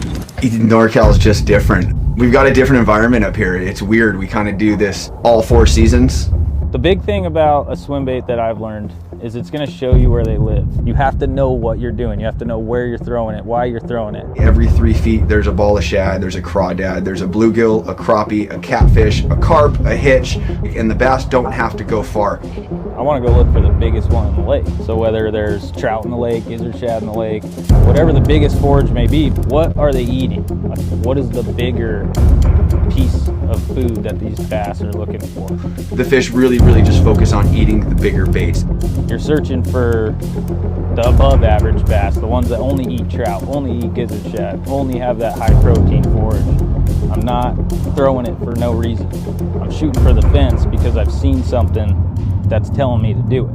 [SPEAKER 7] NorCal is just different. We've got a different environment up here. It's weird. We kind of do this all 4 seasons.
[SPEAKER 8] The big thing about a swim bait that I've learned is it's going to show you where they live. You have to know what you're doing. You have to know where you're throwing it, why you're throwing it.
[SPEAKER 7] Every 3 feet, there's a ball of shad, there's a crawdad, there's a bluegill, a crappie, a catfish, a carp, a hitch, and the bass don't have to go far.
[SPEAKER 8] I want to go look for the biggest one in the lake. So whether there's trout in the lake, gizzard shad in the lake, whatever the biggest forage may be, what are they eating? Like, what is the bigger piece of food that these bass are looking for.
[SPEAKER 7] The fish really just focus on eating the bigger baits.
[SPEAKER 8] You're searching for the above average bass, the ones that only eat trout, only eat gizzard shad, only have that high protein forage. I'm not throwing it for no reason. I'm shooting for the fence because I've seen something that's telling me to do it.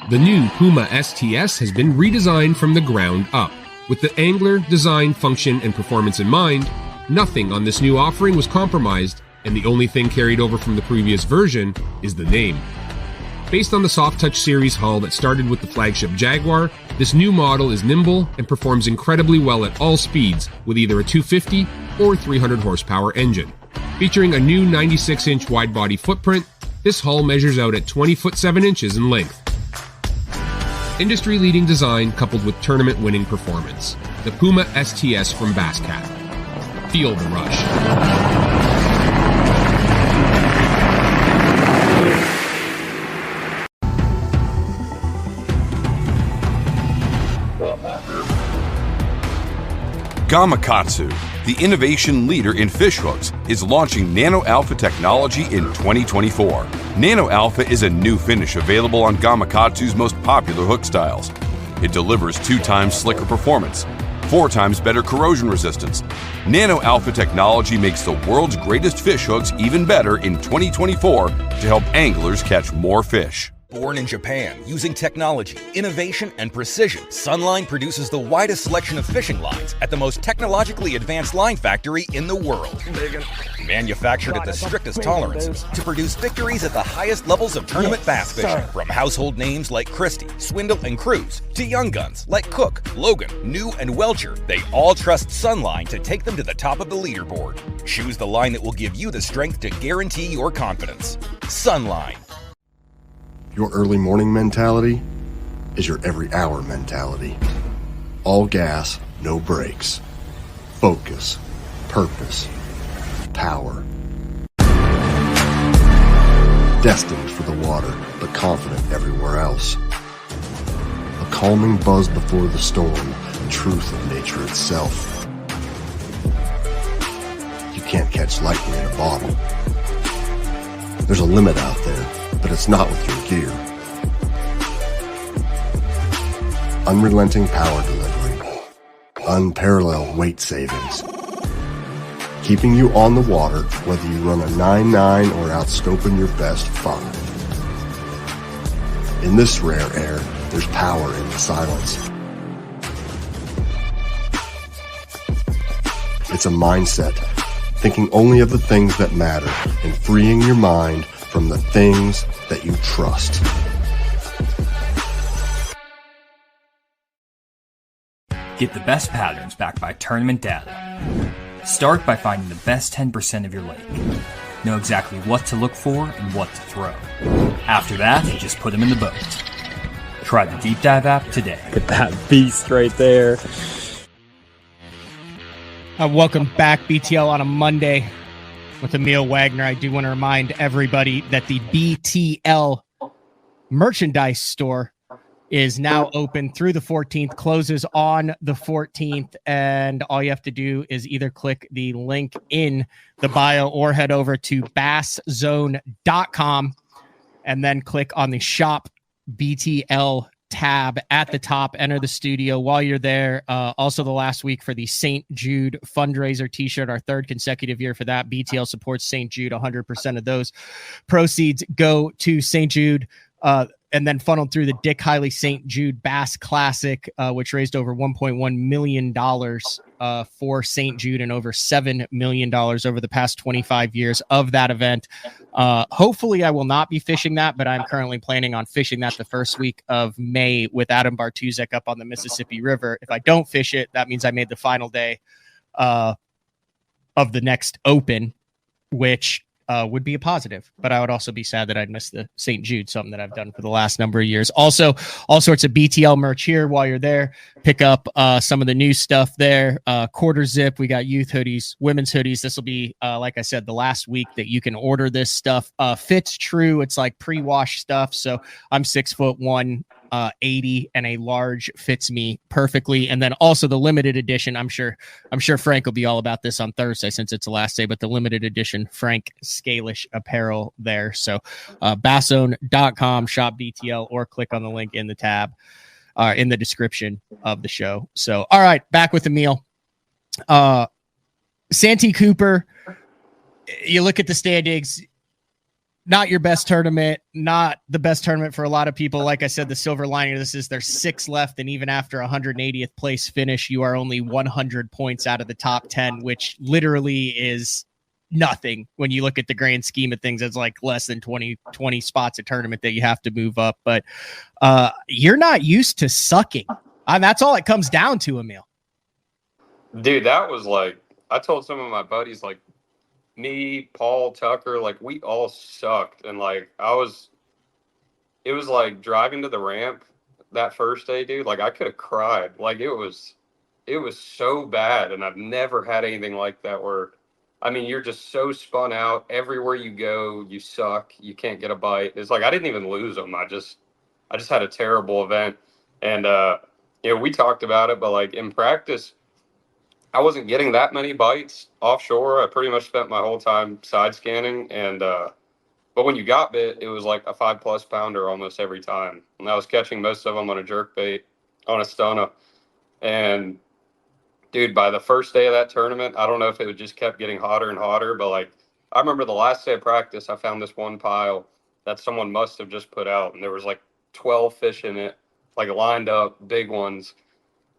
[SPEAKER 9] The new Puma STS has been redesigned from the ground up. With the angler, design, function, and performance in mind, nothing on this new offering was compromised, and the only thing carried over from the previous version is the name. Based on the Soft Touch series hull that started with the flagship Jaguar, this new model is nimble and performs incredibly well at all speeds with either a 250 or 300 horsepower engine. Featuring a new 96-inch wide-body footprint, this hull measures out at 20 foot 7 inches in length. Industry-leading design coupled with tournament-winning performance. The Puma STS from Basscat. Feel the rush.
[SPEAKER 2] Gamakatsu, the innovation leader in fish hooks, is launching Nano Alpha technology in 2024. Nano Alpha is a new finish available on Gamakatsu's most popular hook styles. It delivers 2 times slicker performance, 4 times better corrosion resistance. Nano Alpha technology makes the world's greatest fish hooks even better in 2024 to help anglers catch more fish.
[SPEAKER 10] Born in Japan, using technology, innovation, and precision, Sunline produces the widest selection of fishing lines at the most technologically advanced line factory in the world. Manufactured at the strictest tolerances to produce victories at the highest levels of tournament bass fishing. From household names like Christie, Swindle, and Cruz, to young guns like Cook, Logan, New, and Welcher, they all trust Sunline to take them to the top of the leaderboard. Choose the line that will give you the strength to guarantee your confidence. Sunline.
[SPEAKER 5] Your early morning mentality is your every hour mentality. All gas, no brakes. Focus, purpose, power. Destined for the water, but confident everywhere else. A calming buzz before the storm, the truth of nature itself. You can't catch lightning in a bottle. There's a limit out there, but it's not with your gear. Unrelenting power delivery. Unparalleled weight savings. Keeping you on the water, whether you run a 9.9 or outscoping your best 5. In this rare air, there's power in the silence. It's a mindset, thinking only of the things that matter and freeing your mind from the things that you trust.
[SPEAKER 11] Get the best patterns backed by tournament data. Start by finding the best 10% of your lake. Know exactly what to look for and what to throw. After that, just put them in the boat. Try the Deep Dive app today.
[SPEAKER 8] Look at that beast right there.
[SPEAKER 1] Welcome back, BTL, on a Monday with Emil Wagner. I do want to remind everybody that the BTL merchandise store is now open through the 14th, closes on the 14th, and all you have to do is either click the link in the bio or head over to basszone.com and then click on the shop BTL tab at the top, enter the studio while you're there. Also the last week for the St. Jude fundraiser t-shirt, our 3rd consecutive year for that. BTL supports St. Jude. 100% of those proceeds go to St. Jude, and then funneled through the Dick Hiley St. Jude Bass Classic, which raised over $1.1 million for St. Jude and over $7 million over the past 25 years of that event. Hopefully I will not be fishing that, but I'm currently planning on fishing that the first week of May with Adam Bartuzek up on the Mississippi River. If I don't fish it, that means I made the final day of the next Open, which would be a positive, but I would also be sad that I'd miss the St. Jude, something that I've done for the last number of years. Also, all sorts of BTL merch here while you're there. Pick up some of the new stuff there. Quarter zip. We got youth hoodies, women's hoodies. This will be, like I said, the last week that you can order this stuff. Fits true. It's like pre-wash stuff. So I'm 6'1", 80, and a large fits me perfectly. And then also the limited edition. I'm sure Frank will be all about this on Thursday since it's the last day, but the limited edition Frank Scalish apparel there. So basszone.com, shop BTL, or click on the link in the tab in the description of the show. So, all right, back with Emil. Santee Cooper, you look at the standings, not your best tournament, not the best tournament for a lot of people. Like I said, the silver lining of this is there's 6 left, and even after 180th place finish, you are only 100 points out of the top 10, which literally is nothing when you look at the grand scheme of things. It's like less than 20 spots a tournament that you have to move up. But you're not used to sucking. That's all it comes down to, Emil.
[SPEAKER 3] Dude, that was like, I told some of my buddies, like, me, Paul, Tucker, like, we all sucked. And like, it was like driving to the ramp that first day, dude. Like, I could have cried. Like, it was so bad. And I've never had anything like that where, I mean, you're just so spun out. Everywhere you go, you suck. You can't get a bite. It's like, I didn't even lose them. I just had a terrible event. And, we talked about it, but like in practice, I wasn't getting that many bites offshore. I pretty much spent my whole time side scanning, and but when you got bit, it was like a 5+ pounder almost every time, and I was catching most of them on a jerk bait on a stunner. And dude, by the first day of that tournament, I don't know if it just kept getting hotter and hotter, but like I remember the last day of practice, I found this one pile that someone must have just put out, and there was like 12 fish in it, like lined up, big ones.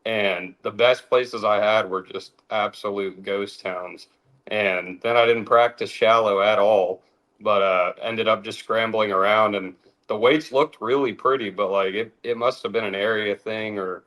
[SPEAKER 3] And the best places I had were just absolute ghost towns. And then I didn't practice shallow at all, but ended up just scrambling around. And the weights looked really pretty, but like it must have been an area thing. Or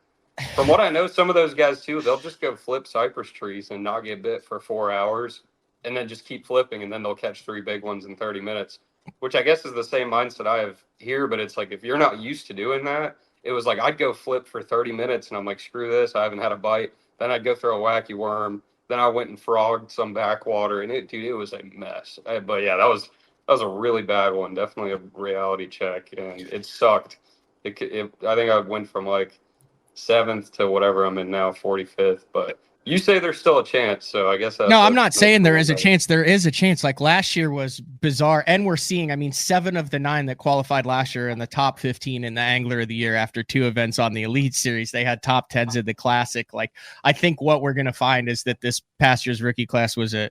[SPEAKER 3] from what I know, some of those guys too, they'll just go flip cypress trees and not get bit for 4 hours and then just keep flipping. And then they'll catch 3 big ones in 30 minutes, which I guess is the same mindset I have here. But it's like, if you're not used to doing that, it was like I'd go flip for 30 minutes and I'm like, screw this, I haven't had a bite. Then I'd go throw a wacky worm. Then I went and frogged some backwater, and it was a mess. But yeah, that was a really bad one. Definitely a reality check, and it sucked. I think I went from like 7th to whatever I'm in now, 45th. But you say there's still a chance, so I guess
[SPEAKER 1] no, I'm not saying there is a chance. There is a chance. Like last year was bizarre, and we're seeing, I mean, 7 of the 9 that qualified last year in the top 15 in the Angler of the Year after 2 events on the Elite Series. They had top 10s in the Classic. Like, I think what we're going to find is that this past year's rookie class was an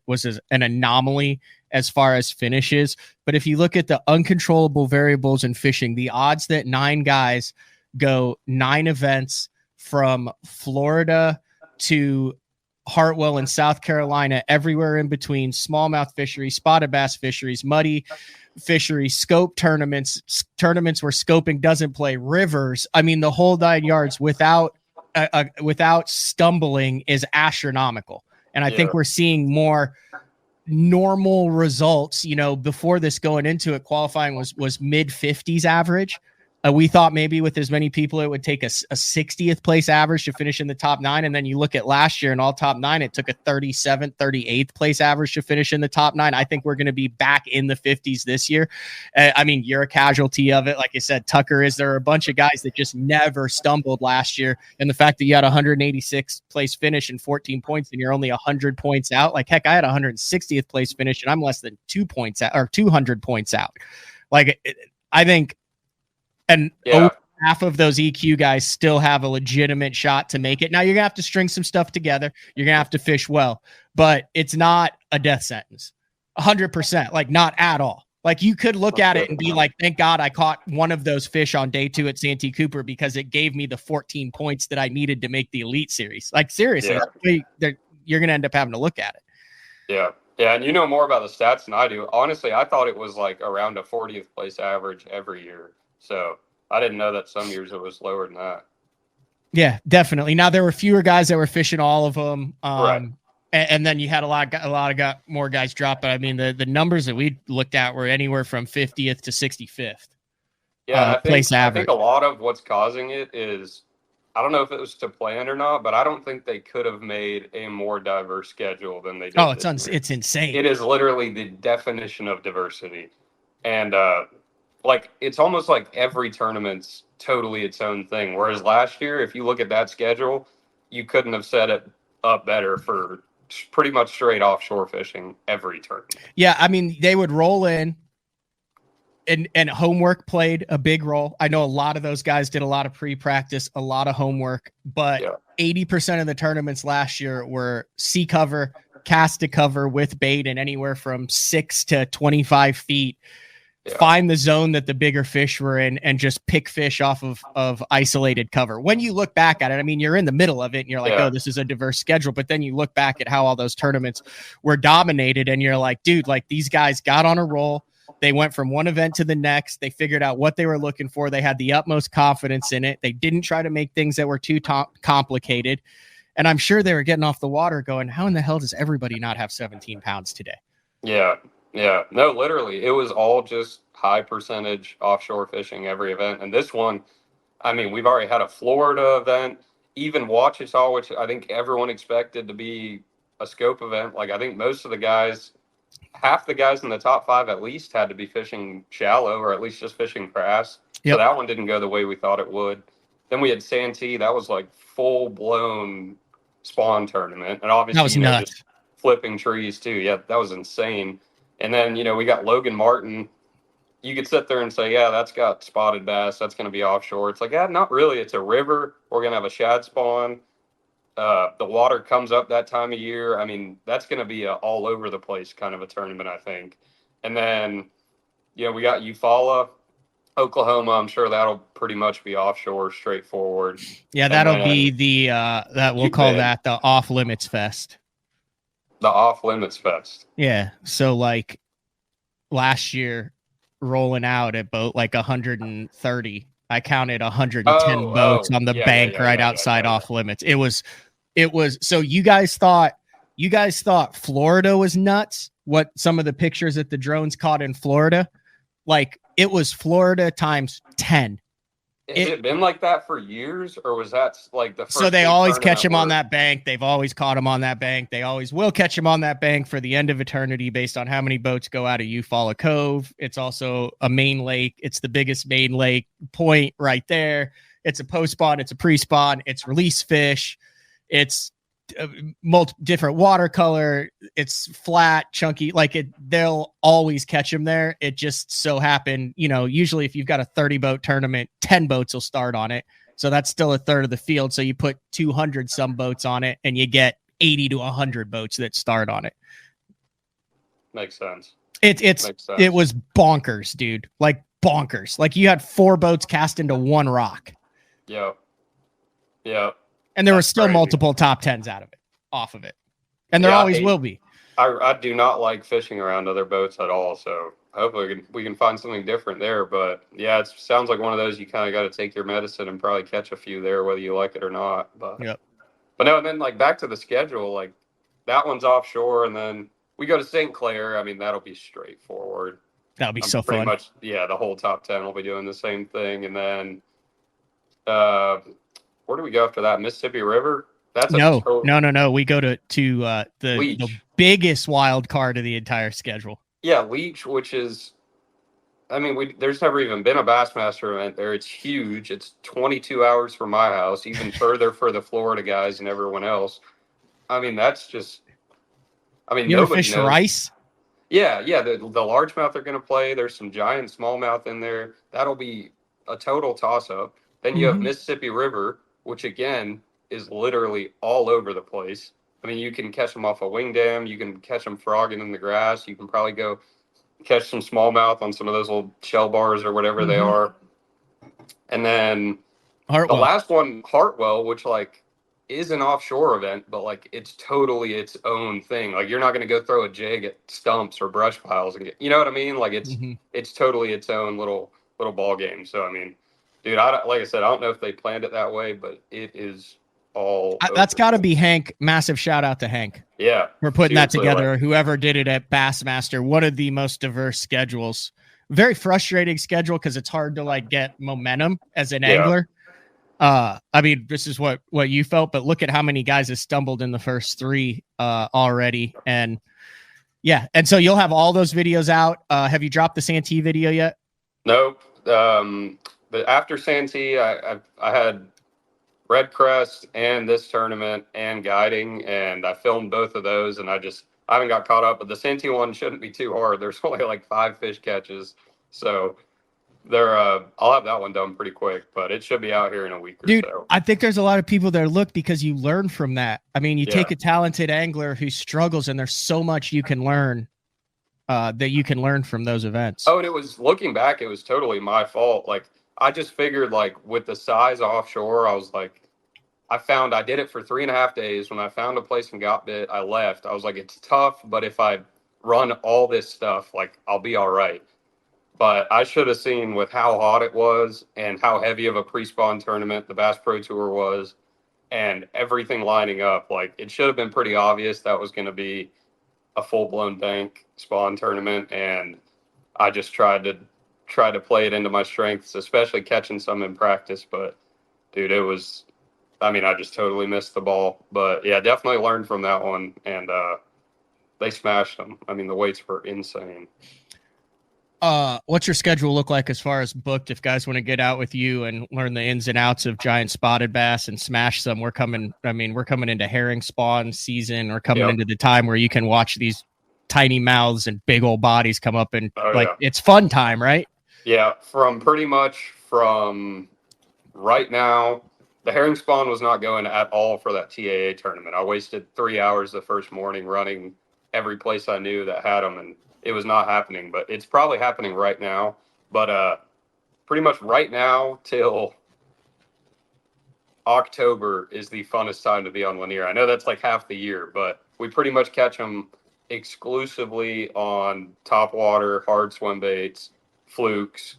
[SPEAKER 1] anomaly as far as finishes. But if you look at the uncontrollable variables in fishing, the odds that 9 guys go 9 events from Florida to Hartwell in South Carolina, everywhere in between, smallmouth fisheries, spotted bass fisheries, muddy fisheries, scope tournaments where scoping doesn't play, rivers. I mean, the whole 9 yards without stumbling is astronomical. And I think we're seeing more normal results. Before this, going into it, qualifying was mid 50s average. We thought maybe with as many people, it would take a 60th place average to finish in the top 9. And then you look at last year and all top 9, it took a 37th, 38th place average to finish in the top 9. I think we're going to be back in the 50s this year. I mean, you're a casualty of it. Like I said, Tucker is. There are a bunch of guys that just never stumbled last year. And the fact that you had a 186th place finish and 14 points and you're only 100 points out. Like, heck, I had a 160th place finish and I'm less than 2 points out, or 200 points out. Like, I think, and over half of those EQ guys still have a legitimate shot to make it. Now, you're going to have to string some stuff together. You're going to have to fish well, but it's not a death sentence. 100%, like, not at all. Like, you could look at it and be like, thank God I caught one of those fish on day 2 at Santee Cooper because it gave me the 14 points that I needed to make the Elite Series. Like, seriously, you're going to end up having to look at it.
[SPEAKER 3] Yeah. Yeah, and you know more about the stats than I do. Honestly, I thought it was like around a 40th place average every year. So I didn't know that some years it was lower than that.
[SPEAKER 1] Yeah, definitely. Now, there were fewer guys that were fishing all of them.
[SPEAKER 3] Right.
[SPEAKER 1] And then you had a lot of more guys drop. But I mean, the numbers that we looked at were anywhere from 50th to 65th.
[SPEAKER 3] Yeah,
[SPEAKER 1] place average.
[SPEAKER 3] I think a lot of what's causing it is, I don't know if it was to plan or not, but I don't think they could have made a more diverse schedule than they did.
[SPEAKER 1] Oh, it's insane.
[SPEAKER 3] It is literally the definition of diversity. And like it's almost like every tournament's totally its own thing. Whereas last year, if you look at that schedule, you couldn't have set it up better for pretty much straight offshore fishing every tournament.
[SPEAKER 1] Yeah, I mean, they would roll in, and homework played a big role. I know a lot of those guys did a lot of pre-practice, a lot of homework, but 80% of the tournaments last year were sea cover, cast to cover with bait, and anywhere from 6 to 25 feet. Find the zone that the bigger fish were in and just pick fish off of isolated cover. When you look back at it, I mean, you're in the middle of it and you're like, oh, this is a diverse schedule. But then you look back at how all those tournaments were dominated and you're like, dude, like these guys got on a roll. They went from one event to the next. They figured out what they were looking for. They had the utmost confidence in it. They didn't try to make things that were too complicated. And I'm sure they were getting off the water going, how in the hell does everybody not have 17 pounds today?
[SPEAKER 3] Yeah. Yeah, no, literally, it was all just high percentage offshore fishing every event. And this one, I mean, we've already had a Florida event, even Ouachita, which I think everyone expected to be a scope event. Like, I think most of the guys, half the guys in the top 5 at least had to be fishing shallow or at least just fishing grass. So that one didn't go the way we thought it would. Then we had Santee. That was like full blown spawn tournament. And obviously,
[SPEAKER 1] that was nuts.
[SPEAKER 3] Just flipping trees too. Yeah, that was insane. And then, we got Logan Martin. You could sit there and say, yeah, that's got spotted bass. That's going to be offshore. It's like, yeah, not really. It's a river. We're going to have a shad spawn. The water comes up that time of year. I mean, that's going to be a all over the place kind of a tournament, I think. And then, we got Eufaula, Oklahoma. I'm sure that'll pretty much be offshore, straightforward.
[SPEAKER 1] Yeah, that'll be the that we'll call that the off limits fest.
[SPEAKER 3] The off limits fest.
[SPEAKER 1] Yeah. So like last year rolling out at boat like 130, I counted 110 boats on the bank right outside off limits. It was so you guys thought Florida was nuts. What some of the pictures that the drones caught in Florida, like it was Florida times 10.
[SPEAKER 3] Has it been like that for years, or was that like the first?
[SPEAKER 1] So they always catch him on that bank. They've always caught him on that bank. They always will catch him on that bank for the end of eternity based on how many boats go out of Eufaula Cove. It's also a main lake. It's the biggest main lake point right there. It's a post spawn. It's a pre-spawn. It's release fish. It's different watercolor. It's flat, chunky. Like they'll always catch him there. It just so happened, usually if you've got a 30 boat tournament, 10 boats will start on it. So that's still a third of the field. So you put 200 some boats on it and you get 80 to 100 boats that start on it.
[SPEAKER 3] Makes sense.
[SPEAKER 1] It was bonkers, dude. Like bonkers. Like you had 4 boats cast into one rock.
[SPEAKER 3] Yeah. Yeah.
[SPEAKER 1] And there were still multiple top 10s off of it. And there always will be.
[SPEAKER 3] I do not like fishing around other boats at all. So hopefully we can find something different there. But yeah, it sounds like one of those you kind of got to take your medicine and probably catch a few there, whether you like it or not. But no, and then like back to the schedule, like that one's offshore. And then we go to St. Clair. I mean, that'll be straightforward.
[SPEAKER 1] That'll be so fun.
[SPEAKER 3] The whole top 10 will be doing the same thing. And then, where do we go after that? Mississippi River? That's
[SPEAKER 1] no. We go to the biggest wild card of the entire schedule.
[SPEAKER 3] Yeah, Leech, which is, I mean, there's never even been a Bassmaster event there. It's huge. It's 22 hours from my house, even further for the Florida guys and everyone else. I mean, that's just,
[SPEAKER 1] you ever fish rice?
[SPEAKER 3] Yeah. The largemouth are going to play. There's some giant smallmouth in there. That'll be a total toss-up. Then you have Mississippi River, which again is literally all over the place. I mean, you can catch them off a wing dam. You can catch them frogging in the grass. You can probably go catch some smallmouth on some of those little shell bars or whatever they are. And then the last one, Hartwell, which like is an offshore event, but like it's totally its own thing. Like you're not going to go throw a jig at stumps or brush piles and get, you know what I mean? Like it's totally its own little ball game. So, I mean, dude, like I said, I don't know if they planned it that way, but it is all.
[SPEAKER 1] That's got to be Hank. Massive shout out to Hank.
[SPEAKER 3] Yeah.
[SPEAKER 1] We're putting that together. Like, whoever did it at Bassmaster, one of the most diverse schedules. Very frustrating schedule because it's hard to like get momentum as an angler. I mean, this is what you felt, but look at how many guys have stumbled in the first 3 already. And yeah. And so you'll have all those videos out. Have you dropped the Santee video yet?
[SPEAKER 3] Nope. But after Santee, I had Red Crest and this tournament and guiding, and I filmed both of those, and I haven't got caught up. But the Santee one shouldn't be too hard. There's only like 5 fish catches, so I'll have that one done pretty quick. But it should be out here in a week or
[SPEAKER 1] Dude,
[SPEAKER 3] so.
[SPEAKER 1] I think there's a lot of people that look because you learn from that. I mean, you take a talented angler who struggles, and there's so much you can learn that you can learn from those events.
[SPEAKER 3] Oh, and it was, looking back, it was totally my fault. Like, I just figured, like, with the size offshore, I was like, I did it for 3.5 days. When I found a place and got bit, I left. I was like, it's tough, but if I run all this stuff, like, I'll be all right. But I should have seen with how hot it was and how heavy of a pre-spawn tournament the Bass Pro Tour was and everything lining up. Like, it should have been pretty obvious that was going to be a full-blown bank spawn tournament, and I just tried to play it into my strengths, especially catching some in practice. But dude, I just totally missed the ball. But yeah, definitely learned from that one, and they smashed them. I mean, the weights were insane.
[SPEAKER 1] What's your schedule look like as far as booked? If guys want to get out with you and learn the ins and outs of giant spotted bass and smash some, we're coming into herring spawn season. We're coming into the time where you can watch these tiny mouths and big old bodies come up, and it's fun time, right?
[SPEAKER 3] Yeah. From right now, the herring spawn was not going at all for that TAA tournament. I wasted 3 hours the first morning running every place I knew that had them, and it was not happening. But it's probably happening right now. But pretty much right now till October is the funnest time to be on Lanier. I know that's like half the year, but we pretty much catch them exclusively on top water, hard swim baits, flukes,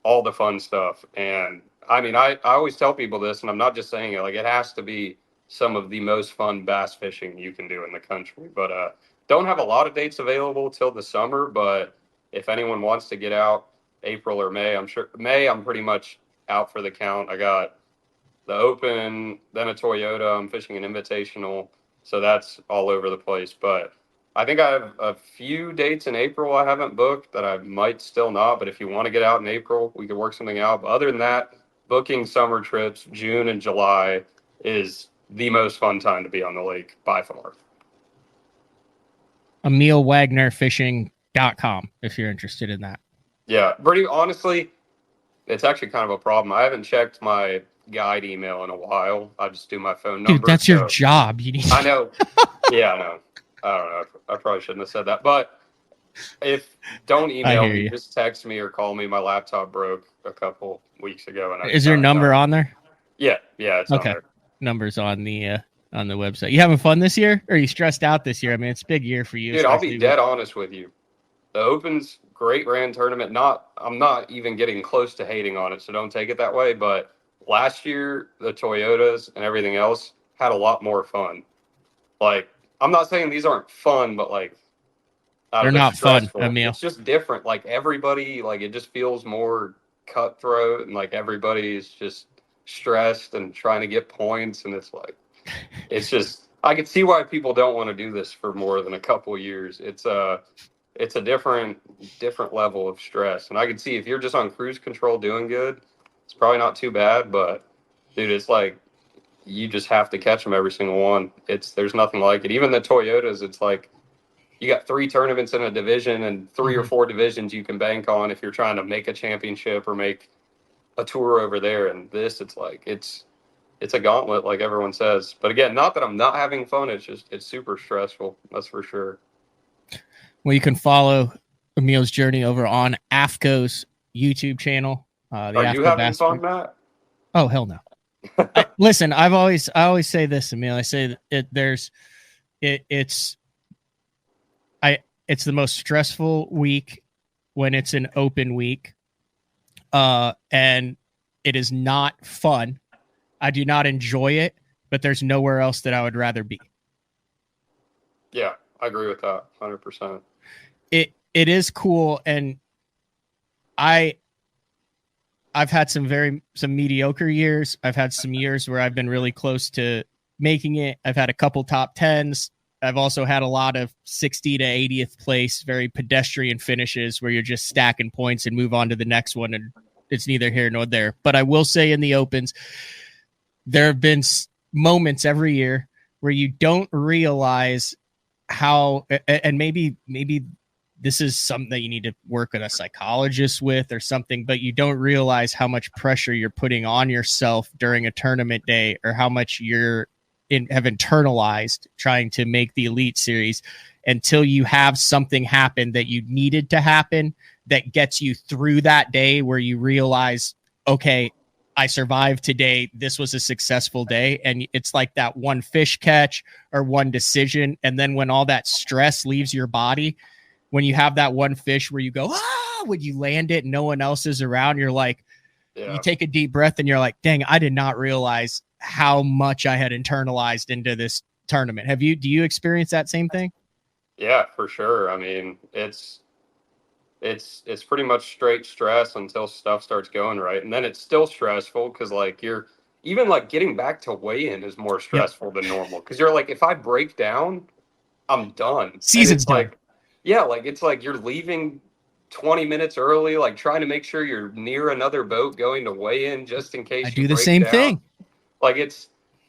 [SPEAKER 3] all the fun stuff. And I mean, I always tell people this, and I'm not just saying it, like, it has to be some of the most fun bass fishing you can do in the country. But don't have a lot of dates available till the summer, but if anyone wants to get out April or May, I'm sure May, I'm pretty much out for the count. I got the Open, then a Toyota. I'm fishing an Invitational, so that's all over the place. But I think I have a few dates in April I haven't booked that I might still not, but if you want to get out in April, we could work something out. But other than that, booking summer trips, June and July is the most fun time to be on the lake by far.
[SPEAKER 1] Emil Wagner Fishing.com if you're interested in that.
[SPEAKER 3] Yeah, pretty honestly, it's actually kind of a problem. I haven't checked my guide email in a while. I just do my phone number.
[SPEAKER 1] Dude, that's your job. You need.
[SPEAKER 3] I know. Yeah, I know. I don't know. I probably shouldn't have said that. But don't email me, just text me or call me. My laptop broke a couple weeks ago. And
[SPEAKER 1] is your number on there?
[SPEAKER 3] Yeah, it's
[SPEAKER 1] okay. On there. Number's on the website. You having fun this year? Or are you stressed out this year? I mean, it's a big year for you.
[SPEAKER 3] Dude, I'll be dead honest with you. The Open's great ran tournament. I'm not even getting close to hating on it, so don't take it that way. But last year, the Toyotas and everything else had a lot more fun. Like, I'm not saying these aren't fun, but like,
[SPEAKER 1] they're not fun, Emil.
[SPEAKER 3] It's just different. Like, everybody, like, it just feels more cutthroat, and like everybody's just stressed and trying to get points, and it's like, it's just, I can see why people don't want to do this for more than a couple of years. It's a different level of stress, and I can see if you're just on cruise control doing good, it's probably not too bad. But dude, it's like you just have to catch them every single one. There's nothing like it. Even the Toyotas, it's like you got 3 tournaments in a division and 3 or 4 divisions you can bank on if you're trying to make a championship or make a tour over there. And this, it's like it's a gauntlet, like everyone says. But again, not that I'm not having fun. It's super stressful. That's for sure.
[SPEAKER 1] Well, you can follow Emil's journey over on AFTCO's YouTube channel.
[SPEAKER 3] Are you having fun, Matt?
[SPEAKER 1] Oh, hell no. Listen, I always say this, Emil. I say it's the most stressful week when it's an open week. And it is not fun. I do not enjoy it, but there's nowhere else that I would rather be.
[SPEAKER 3] Yeah, I agree with that 100%.
[SPEAKER 1] It is cool, and I've had some mediocre years. I've had some years where I've been really close to making it. I've had a couple top 10s. I've also had a lot of 60 to 80th place, very pedestrian finishes where you're just stacking points and move on to the next one. And it's neither here nor there. But I will say in the opens, there have been moments every year where you don't realize how, and maybe this is something that you need to work with a psychologist with or something, but you don't realize how much pressure you're putting on yourself during a tournament day, or how much have internalized trying to make the Elite Series, until you have something happen that you needed to happen that gets you through that day, where you realize, okay, I survived today. This was a successful day. And it's like that one fish catch or one decision. And then when all that stress leaves your body, when you have that one fish where you go, when you land it and no one else is around, you're like, you take a deep breath and you're like, dang, I did not realize how much I had internalized into this tournament. Do you experience that same thing?
[SPEAKER 3] Yeah, for sure. I mean, it's pretty much straight stress until stuff starts going right. And then it's still stressful because like you're even like getting back to weigh-in is more stressful than normal. Because you're like, if I break down, I'm done.
[SPEAKER 1] Season's done.
[SPEAKER 3] Like, yeah, like it's like you're leaving 20 minutes early, like trying to make sure you're near another boat going to weigh in just in case
[SPEAKER 1] I
[SPEAKER 3] you
[SPEAKER 1] do the
[SPEAKER 3] break
[SPEAKER 1] same
[SPEAKER 3] down.
[SPEAKER 1] thing.
[SPEAKER 3] Like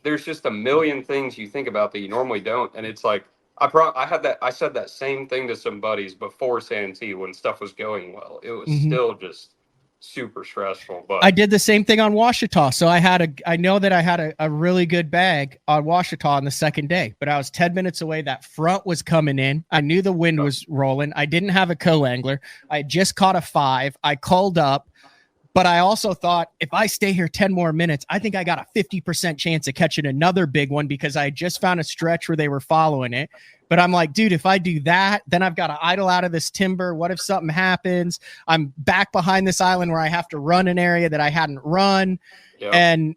[SPEAKER 3] there's just a million things you think about that you normally don't. And it's like, I said that same thing to some buddies before Santee when stuff was going well. It was still just super stressful. But
[SPEAKER 1] I did the same thing on Washita. So I know that I had a really good bag on Washita on the second day, but I was 10 minutes away. That front was coming in. I knew the wind was rolling. I didn't have a co-angler. I had just caught a 5. I called up, but I also thought if I stay here 10 more minutes, I think I got a 50% chance of catching another big one because I just found a stretch where they were following it. But I'm like, dude, if I do that, then I've got to idle out of this timber. What if something happens? I'm back behind this island where I have to run an area that I hadn't run. Yep. And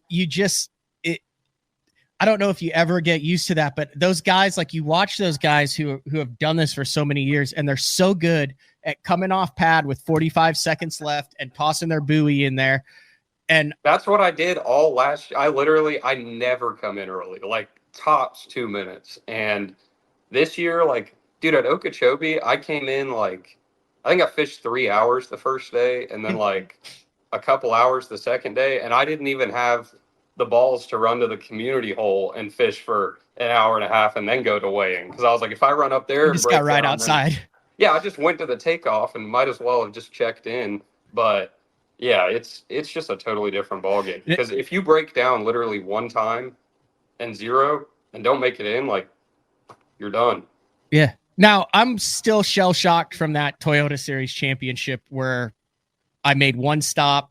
[SPEAKER 1] I don't know if you ever get used to that, but those guys, like you watch those guys who have done this for so many years, and they're so good at coming off pad with 45 seconds left and tossing their buoy in there. And
[SPEAKER 3] that's what I did all last year. I never come in early, like tops 2 minutes. And this year, like, dude, at Okeechobee, I came in like, I think I fished 3 hours the first day and then like a couple hours the second day. And I didn't even have the balls to run to the community hole and fish for an hour and a half and then go to weigh-in. Because I was like, if I run up there,
[SPEAKER 1] you just got right outside.
[SPEAKER 3] Yeah, I just went to the takeoff and might as well have just checked in. But yeah, it's just a totally different ballgame. Because if you break down literally one time and 0 and don't make it in, like, you're done.
[SPEAKER 1] Yeah. Now, I'm still shell-shocked from that Toyota Series championship where I made one stop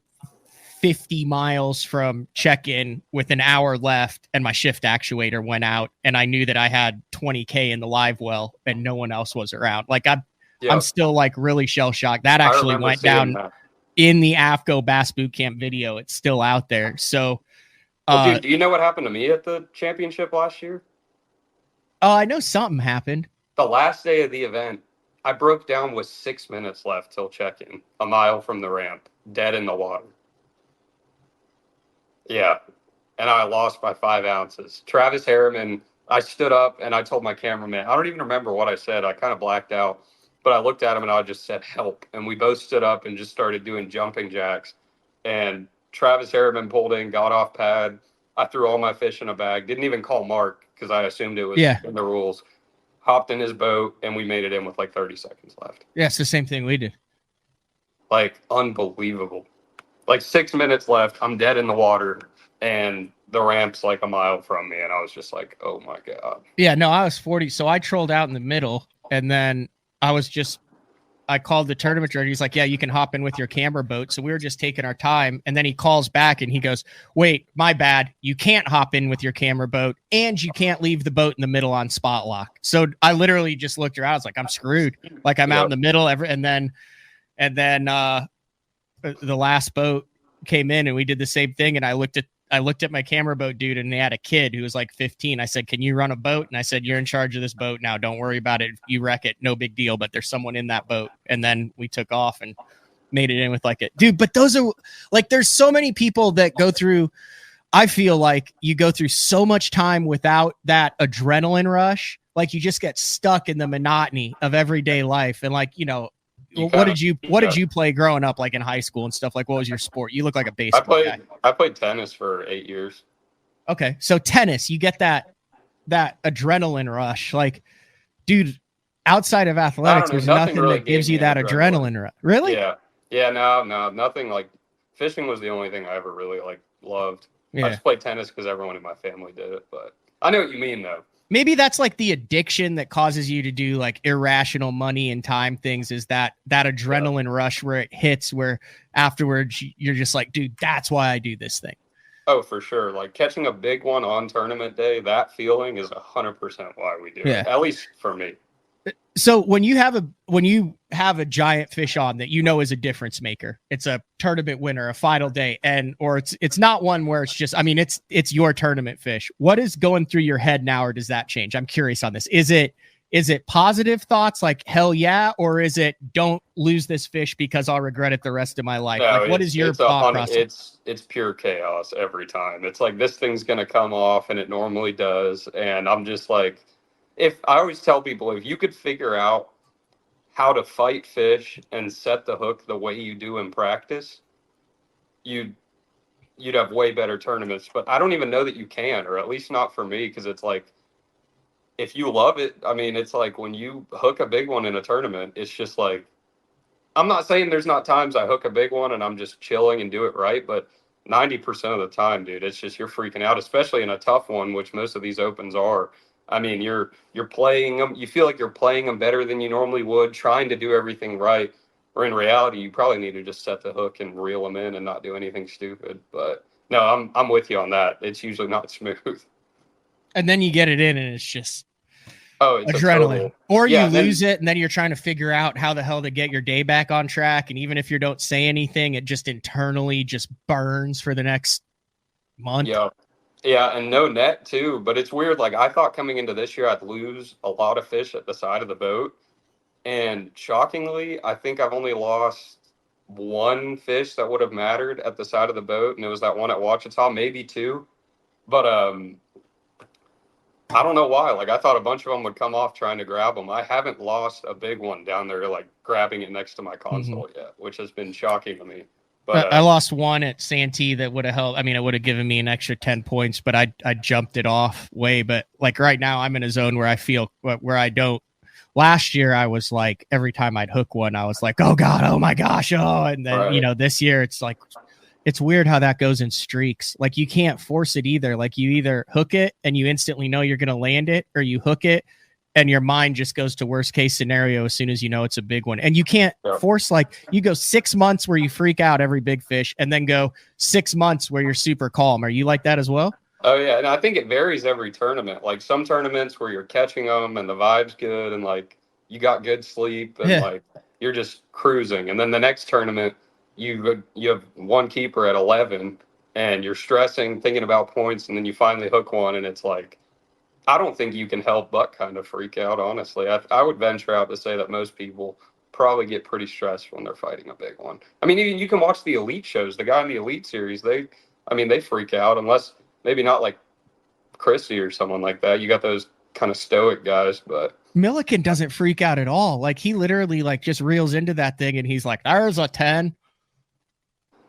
[SPEAKER 1] 50 miles from check-in with an hour left and my shift actuator went out and I knew that I had 20K in the live well and no one else was around. Like I'm still like really shell-shocked. That actually went down in the AFTCO Bass Boot Camp video. It's still out there. So,
[SPEAKER 3] well, dude, do you know what happened to me at the championship last year?
[SPEAKER 1] Oh, I know something happened.
[SPEAKER 3] The last day of the event, I broke down with 6 minutes left till check-in, a mile from the ramp, dead in the water. Yeah, and I lost by 5 ounces. Travis Harriman, I stood up and I told my cameraman, I don't even remember what I said. I kind of blacked out, but I looked at him and I just said, help. And we both stood up and just started doing jumping jacks. And Travis Harriman pulled in, got off pad. I threw all my fish in a bag. Didn't even call Mark because I assumed it was in the rules. Hopped in his boat, and we made it in with like 30 seconds left.
[SPEAKER 1] Yeah, it's the same thing we did.
[SPEAKER 3] Like, unbelievable. Like 6 minutes left. I'm dead in the water, and the ramp's like a mile from me. And I was just like, oh, my God.
[SPEAKER 1] Yeah, no, I was 40. So I trolled out in the middle, and then I called the tournament director. He's like, yeah, you can hop in with your camera boat. So we were just taking our time. And then he calls back and he goes, wait, my bad. You can't hop in with your camera boat and you can't leave the boat in the middle on spot lock. So I literally just looked around. I was like, I'm screwed. Like I'm out in the middle. And then the last boat came in and we did the same thing. And I looked at my camera boat dude and they had a kid who was like 15. I said, can you run a boat? And I said, you're in charge of this boat now. Don't worry about it. If you wreck it, no big deal, but there's someone in that boat. And then we took off and made it in with like it. Dude, but those are like, there's so many people that go through, I feel like you go through so much time without that adrenaline rush like you just get stuck in the monotony of everyday life. And like, what did you play growing up, like in high school and stuff? Like, what was your sport? You look like a baseball guy.
[SPEAKER 3] I played tennis for 8 years.
[SPEAKER 1] Okay. So tennis, you get that adrenaline rush. Like, dude, outside of athletics, there's nothing really that gives you that adrenaline rush. Really?
[SPEAKER 3] Yeah. Yeah. No, nothing. Like fishing was the only thing I ever really like loved.
[SPEAKER 1] Yeah.
[SPEAKER 3] I just played tennis because everyone in my family did it, but I know what you mean though.
[SPEAKER 1] Maybe that's like the addiction that causes you to do like irrational money and time things, is that adrenaline rush where it hits, where afterwards you're just like, dude, that's why I do this thing.
[SPEAKER 3] Oh, for sure. Like catching a big one on tournament day, that feeling is 100% why we do it. At least for me.
[SPEAKER 1] So when you have a giant fish on that is a difference maker, it's a tournament winner, a final day, or it's not one where it's just, I mean, it's your tournament fish. What is going through your head now, or does that change? I'm curious on this. Is it positive thoughts like hell yeah, or is it don't lose this fish because I'll regret it the rest of my life?
[SPEAKER 3] No,
[SPEAKER 1] like, what is your thought process?
[SPEAKER 3] It's pure chaos every time. It's like this thing's gonna come off, and it normally does, and I'm just like, if I always tell people, if you could figure out how to fight fish and set the hook the way you do in practice, you'd have way better tournaments. But I don't even know that you can, or at least not for me, because it's like, if you love it, I mean, it's like when you hook a big one in a tournament, it's just like, I'm not saying there's not times I hook a big one and I'm just chilling and do it right, but 90% of the time, dude, it's just you're freaking out, especially in a tough one, which most of these opens are. I mean, you're playing them. You feel like you're playing them better than you normally would, trying to do everything right. Or in reality, you probably need to just set the hook and reel them in and not do anything stupid. But no, I'm with you on that. It's usually not smooth.
[SPEAKER 1] And then you get it in, and it's just
[SPEAKER 3] it's
[SPEAKER 1] adrenaline. Or you lose it, and then you're trying to figure out how the hell to get your day back on track. And even if you don't say anything, it just internally just burns for the next month.
[SPEAKER 3] Yeah, and no net too, but it's weird. Like I thought coming into this year, I'd lose a lot of fish at the side of the boat. And shockingly, I think I've only lost one fish that would have mattered at the side of the boat. And it was that one at Ouachita, maybe two. But I don't know why. Like I thought a bunch of them would come off trying to grab them. I haven't lost a big one down there, like grabbing it next to my console yet, which has been shocking to me. But
[SPEAKER 1] I lost one at Santee that would have helped. I mean, it would have given me an extra 10 points, but I jumped it off way. But like right now, I'm in a zone where I feel where I don't. Last year, I was like, every time I'd hook one, I was like, oh God, oh my gosh, oh. And then, this year, it's like, it's weird how that goes in streaks. Like you can't force it either. Like you either hook it and you instantly know you're going to land it, or you hook it and your mind just goes to worst case scenario as soon as you know it's a big one. And you can't force, like you go 6 months where you freak out every big fish and then go 6 months where you're super calm. Are you like that as well?
[SPEAKER 3] Oh yeah. And I think it varies every tournament. Like some tournaments where you're catching them and the vibe's good and like you got good sleep and like you're just cruising. And then the next tournament, you have one keeper at 11 and you're stressing, thinking about points. And then you finally hook one and it's like, I don't think you can help but kind of freak out, honestly. I would venture out to say that most people probably get pretty stressed when they're fighting a big one. I mean, even you can watch the Elite shows. The guy in the Elite series, they freak out, unless maybe not like Chrissy or someone like that. You got those kind of stoic guys, but
[SPEAKER 1] Milliken doesn't freak out at all. Like he literally like just reels into that thing and he's like, there's a 10.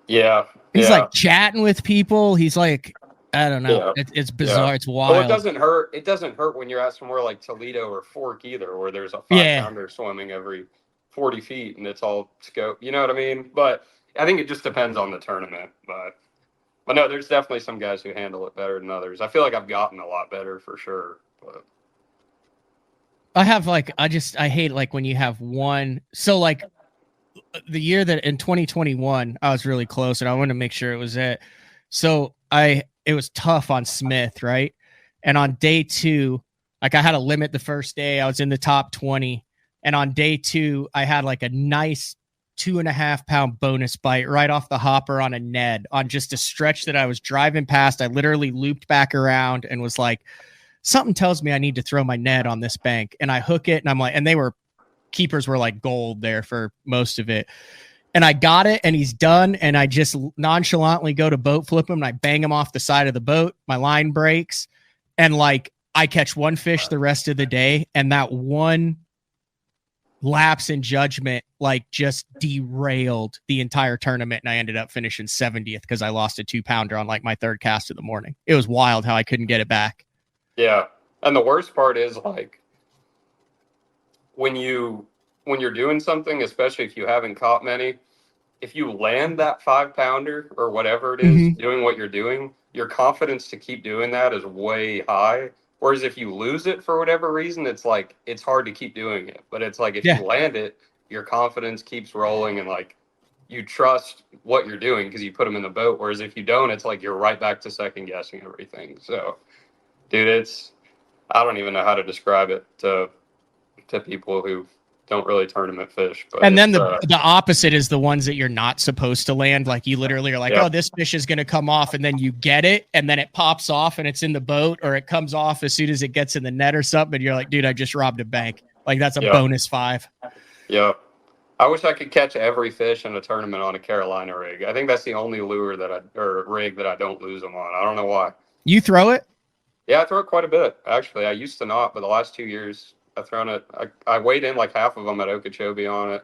[SPEAKER 3] Yeah.
[SPEAKER 1] He's like chatting with people. He's like, I don't know. Yeah. It's bizarre. Yeah. It's wild.
[SPEAKER 3] Well, it doesn't hurt. It doesn't hurt when you're at somewhere like Toledo or Fork either, where there's a 5-pounder swimming every 40 feet and it's all scope. You know what I mean? But I think it just depends on the tournament. But no, there's definitely some guys who handle it better than others. I feel like I've gotten a lot better for sure. But
[SPEAKER 1] I have like, I hate like when you have one. So like the year that in 2021, I was really close and I wanted to make sure it was it. So it was tough on Smith, right? And on day 2, like I had a limit the first day. I was in the top 20. And on day 2, I had like a nice 2.5-pound bonus bite right off the hopper on a Ned on just a stretch that I was driving past. I literally looped back around and was like, something tells me I need to throw my Ned on this bank. And I hook it and I'm like, and keepers were like gold there for most of it. And I got it and he's done. And I just nonchalantly go to boat flip him and I bang him off the side of the boat. My line breaks. And like, I catch one fish the rest of the day, and that one lapse in judgment like just derailed the entire tournament, and I ended up finishing 70th because I lost a 2-pounder on like my third cast of the morning. It was wild how I couldn't get it back.
[SPEAKER 3] Yeah. And the worst part is like when you're doing something, especially if you haven't caught many, if you land that 5-pounder or whatever it is, doing what you're doing, your confidence to keep doing that is way high. Whereas if you lose it for whatever reason, it's like, it's hard to keep doing it. But it's like, if you land it, your confidence keeps rolling and like you trust what you're doing because you put them in the boat. Whereas if you don't, it's like, you're right back to second guessing everything. So dude, I don't even know how to describe it to people who don't really tournament fish. But
[SPEAKER 1] and then the opposite is the ones that you're not supposed to land. Like you literally are like, oh, this fish is going to come off, and then you get it, and then it pops off and it's in the boat, or it comes off as soon as it gets in the net or something. And you're like, dude, I just robbed a bank. Like that's a bonus 5.
[SPEAKER 3] Yeah. I wish I could catch every fish in a tournament on a Carolina rig. I think that's the only lure rig that I don't lose them on. I don't know why.
[SPEAKER 1] You throw it?
[SPEAKER 3] Yeah, I throw it quite a bit. Actually, I used to not, but the last 2 years I've thrown it. I weighed in like half of them at Okeechobee on it.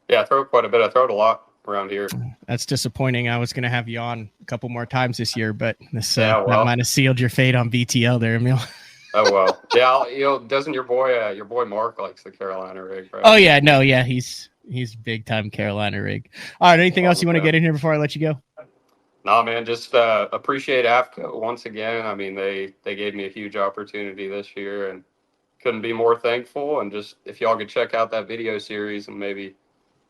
[SPEAKER 3] Yeah, I throw it quite a bit. I throw it a lot around here.
[SPEAKER 1] That's disappointing. I was going to have you on a couple more times this year, but that might have sealed your fate on BTL there, Emil.
[SPEAKER 3] Oh, well. Yeah, doesn't your boy Mark likes the Carolina rig, right?
[SPEAKER 1] Oh, yeah. No, yeah. He's big time Carolina rig. All right. Anything else you want to get in here before I let you go?
[SPEAKER 3] No, man, just appreciate AFTCO once again. I mean, they gave me a huge opportunity this year and couldn't be more thankful. And just if y'all could check out that video series and maybe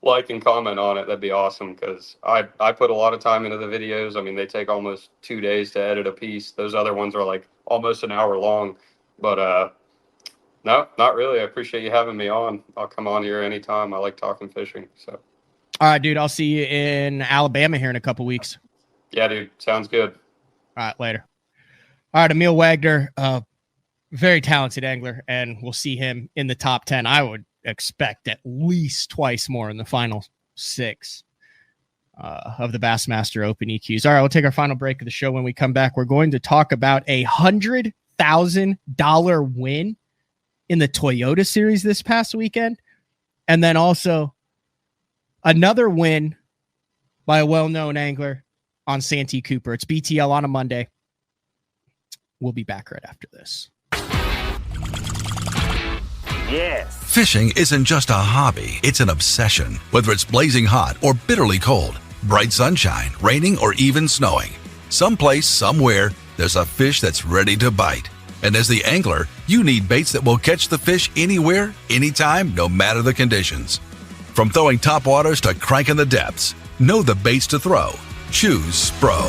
[SPEAKER 3] like and comment on it, that'd be awesome, because I put a lot of time into the videos. I mean, they take almost 2 days to edit a piece. Those other ones are like almost an hour long. But no, not really. I appreciate you having me on. I'll come on here anytime. I like talking fishing. So,
[SPEAKER 1] all right, dude, I'll see you in Alabama here in a couple weeks.
[SPEAKER 3] Yeah, dude. Sounds good.
[SPEAKER 1] All right, later. All right, Emil Wagner, very talented angler, and we'll see him in the top 10. I would expect at least twice more in the final 6 of the Bassmaster Open EQs. All right, we'll take our final break of the show. When we come back, we're going to talk about a $100,000 win in the Toyota Series this past weekend, and then also another win by a well-known angler on Santee Cooper. It's BTL on a Monday. We'll be back right after this.
[SPEAKER 12] Yes. Fishing isn't just a hobby, it's an obsession. Whether it's blazing hot or bitterly cold, bright sunshine, raining, or even snowing, someplace, somewhere, there's a fish that's ready to bite. And as the angler, you need baits that will catch the fish anywhere, anytime, no matter the conditions. From throwing topwaters to cranking the depths, know the baits to throw. Choose Spro.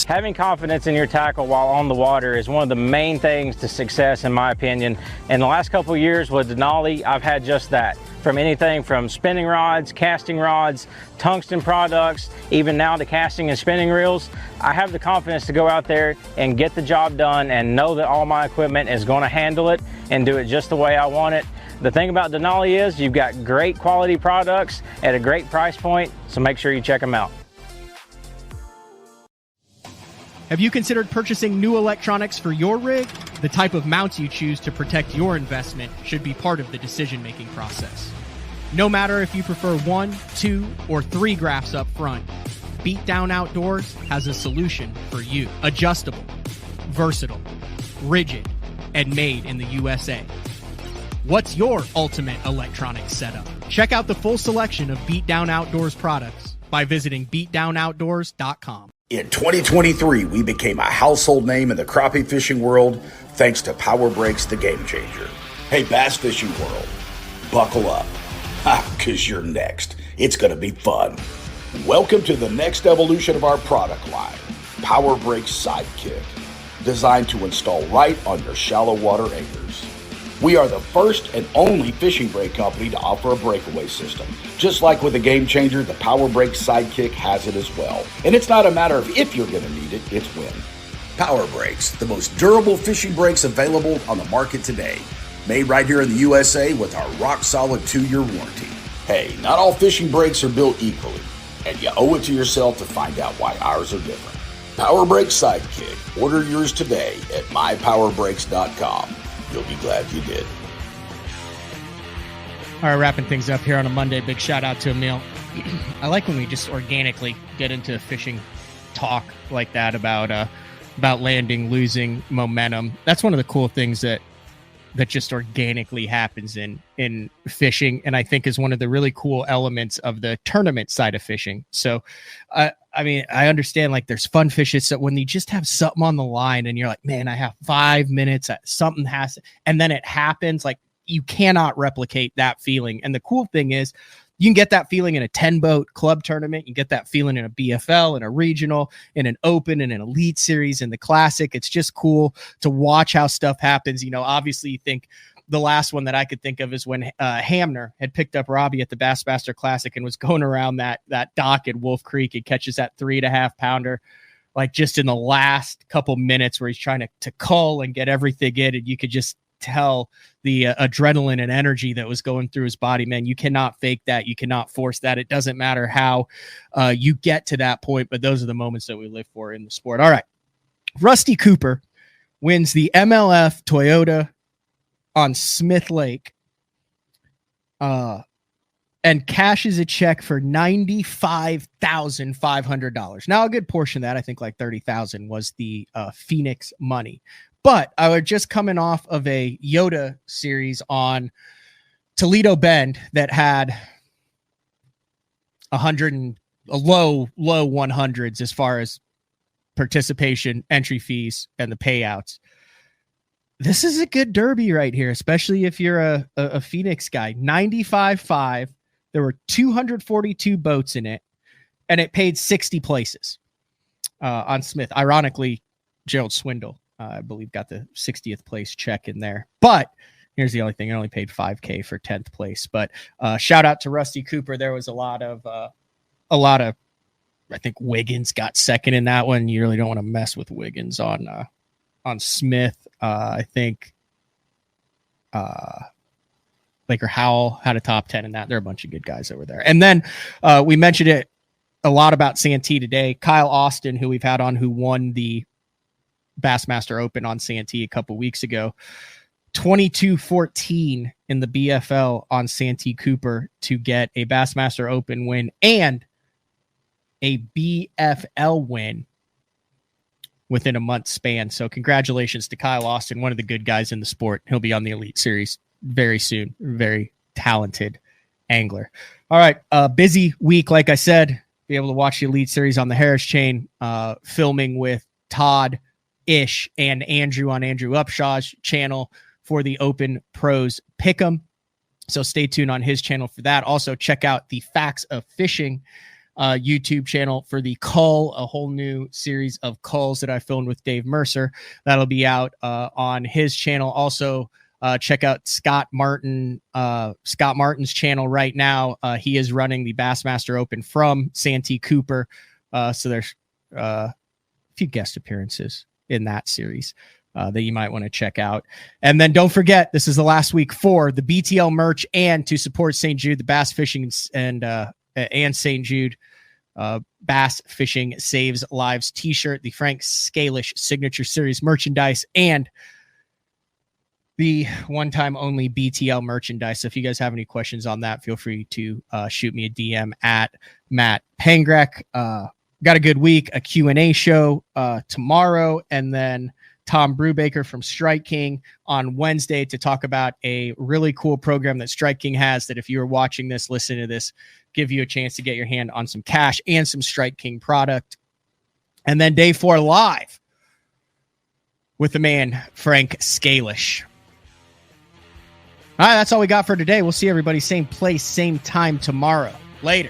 [SPEAKER 8] Having confidence in your tackle while on the water is one of the main things to success, in my opinion. In the last couple of years with Denali, I've had just that. From anything from spinning rods, casting rods, tungsten products, even now to casting and spinning reels, I have the confidence to go out there and get the job done and know that all my equipment is going to handle it and do it just the way I want it. The thing about Denali is you've got great quality products at a great price point, so make sure you check them out.
[SPEAKER 1] Have you considered purchasing new electronics for your rig? The type of mounts you choose to protect your investment should be part of the decision-making process. No matter if you prefer 1, 2, or 3 graphs up front, Beatdown Outdoors has a solution for you. Adjustable, versatile, rigid, and made in the USA. What's your ultimate electronics setup? Check out the full selection of Beatdown Outdoors products by visiting beatdownoutdoors.com.
[SPEAKER 13] In 2023, we became a household name in the crappie fishing world thanks to Power Breaks, the game changer. Hey, bass fishing world, buckle up, because you're next. It's going to be fun. Welcome to the next evolution of our product line, Power Breaks Sidekick, designed to install right on your shallow water anchors. We are the first and only fishing brake company to offer a breakaway system. Just like with the Game Changer, the Power Brake Sidekick has it as well. And it's not a matter of if you're going to need it, it's when. Power Brakes, the most durable fishing brakes available on the market today. Made right here in the USA with our rock-solid 2-year warranty. Hey, not all fishing brakes are built equally. and you owe it to yourself to find out why ours are different. Power Brake Sidekick. Order yours today at mypowerbrakes.com. You'll be glad you did.
[SPEAKER 1] All right, wrapping things up here on a Monday. Big shout out to Emil. I like when we just organically get into fishing talk like that about landing, losing, momentum. That's one of the cool things that just organically happens in fishing, and I think is one of the really cool elements of the tournament side of fishing. So, I mean, I understand like there's fun fishes that when you just have something on the line and you're like, man, I have 5 minutes, something has to, and then it happens. Like, you cannot replicate that feeling. And the cool thing is, you can get that feeling in a 10-boat club tournament. You can get that feeling in a BFL, in a regional, in an open, in an elite series, in the classic. It's just cool to watch how stuff happens. You know, obviously you think the last one that I could think of is when Hamner had picked up Robbie at the Bassmaster Classic and was going around that dock at Wolf Creek and catches that 3.5 pounder, like just in the last couple minutes where he's trying to cull and get everything in. And you could just tell the adrenaline and energy that was going through his body. Man, you cannot fake that. You cannot force that. It doesn't matter how you get to that point, but those are the moments that we live for in the sport. All right. Rusty Cooper wins the MLF Toyota on Smith Lake and cashes a check for $95,500. Now, a good portion of that, I think like $30,000 was the Phoenix money. But I was just coming off of a Yoda series on Toledo Bend that had low 100s as far as participation, entry fees, and the payouts. This is a good derby right here, especially if you're a Phoenix guy. 95.5. There were 242 boats in it, and it paid 60 places on Smith. Ironically, Gerald Swindle, I believe, got the 60th place check in there. But here's the only thing. I only paid $5,000 for 10th place. But shout out to Rusty Cooper. There was a lot of, I think Wiggins got second in that one. You really don't want to mess with Wiggins on Smith. I think Laker Howell had a top 10 in that. There are a bunch of good guys over there. And then we mentioned it a lot about Santee today. Kyle Austin, who we've had on, who won the Bassmaster Open on Santee a couple weeks ago, 22-14 in the BFL on Santee Cooper to get a Bassmaster Open win and a BFL win within a month span. So congratulations to Kyle Austin, one of the good guys in the sport. He'll be on the Elite Series very soon. Very talented angler. All right. Busy week. Like I said, be able to watch the Elite Series on the Harris chain, filming with Todd, Ish, and Andrew on Andrew Upshaw's channel for the Open Pros Pick'em. So stay tuned on his channel for that. Also check out the Facts of Fishing YouTube channel for the Cull, a whole new series of culls that I filmed with Dave Mercer. That'll be out on his channel. Also check out Scott Martin's channel right now. He is running the Bassmaster Open from Santee Cooper. So there's a few guest appearances in that series that you might want to check out. And then don't forget, this is the last week for the BTL merch and to support St. Jude, the Bass Fishing and St. Jude Bass Fishing Saves Lives t-shirt, the Frank Scalish Signature Series merchandise, and the one-time only BTL merchandise. So if you guys have any questions on that, feel free to shoot me a DM at Matt Pangrek. Got a good week, a Q&A show tomorrow, and then Tom Brubaker from Strike King on Wednesday to talk about a really cool program that Strike King has that if you are watching this, listen to this, give you a chance to get your hand on some cash and some Strike King product. And then day 4 live with the man, Frank Scalish. All right, that's all we got for today. We'll see everybody same place, same time tomorrow. Later.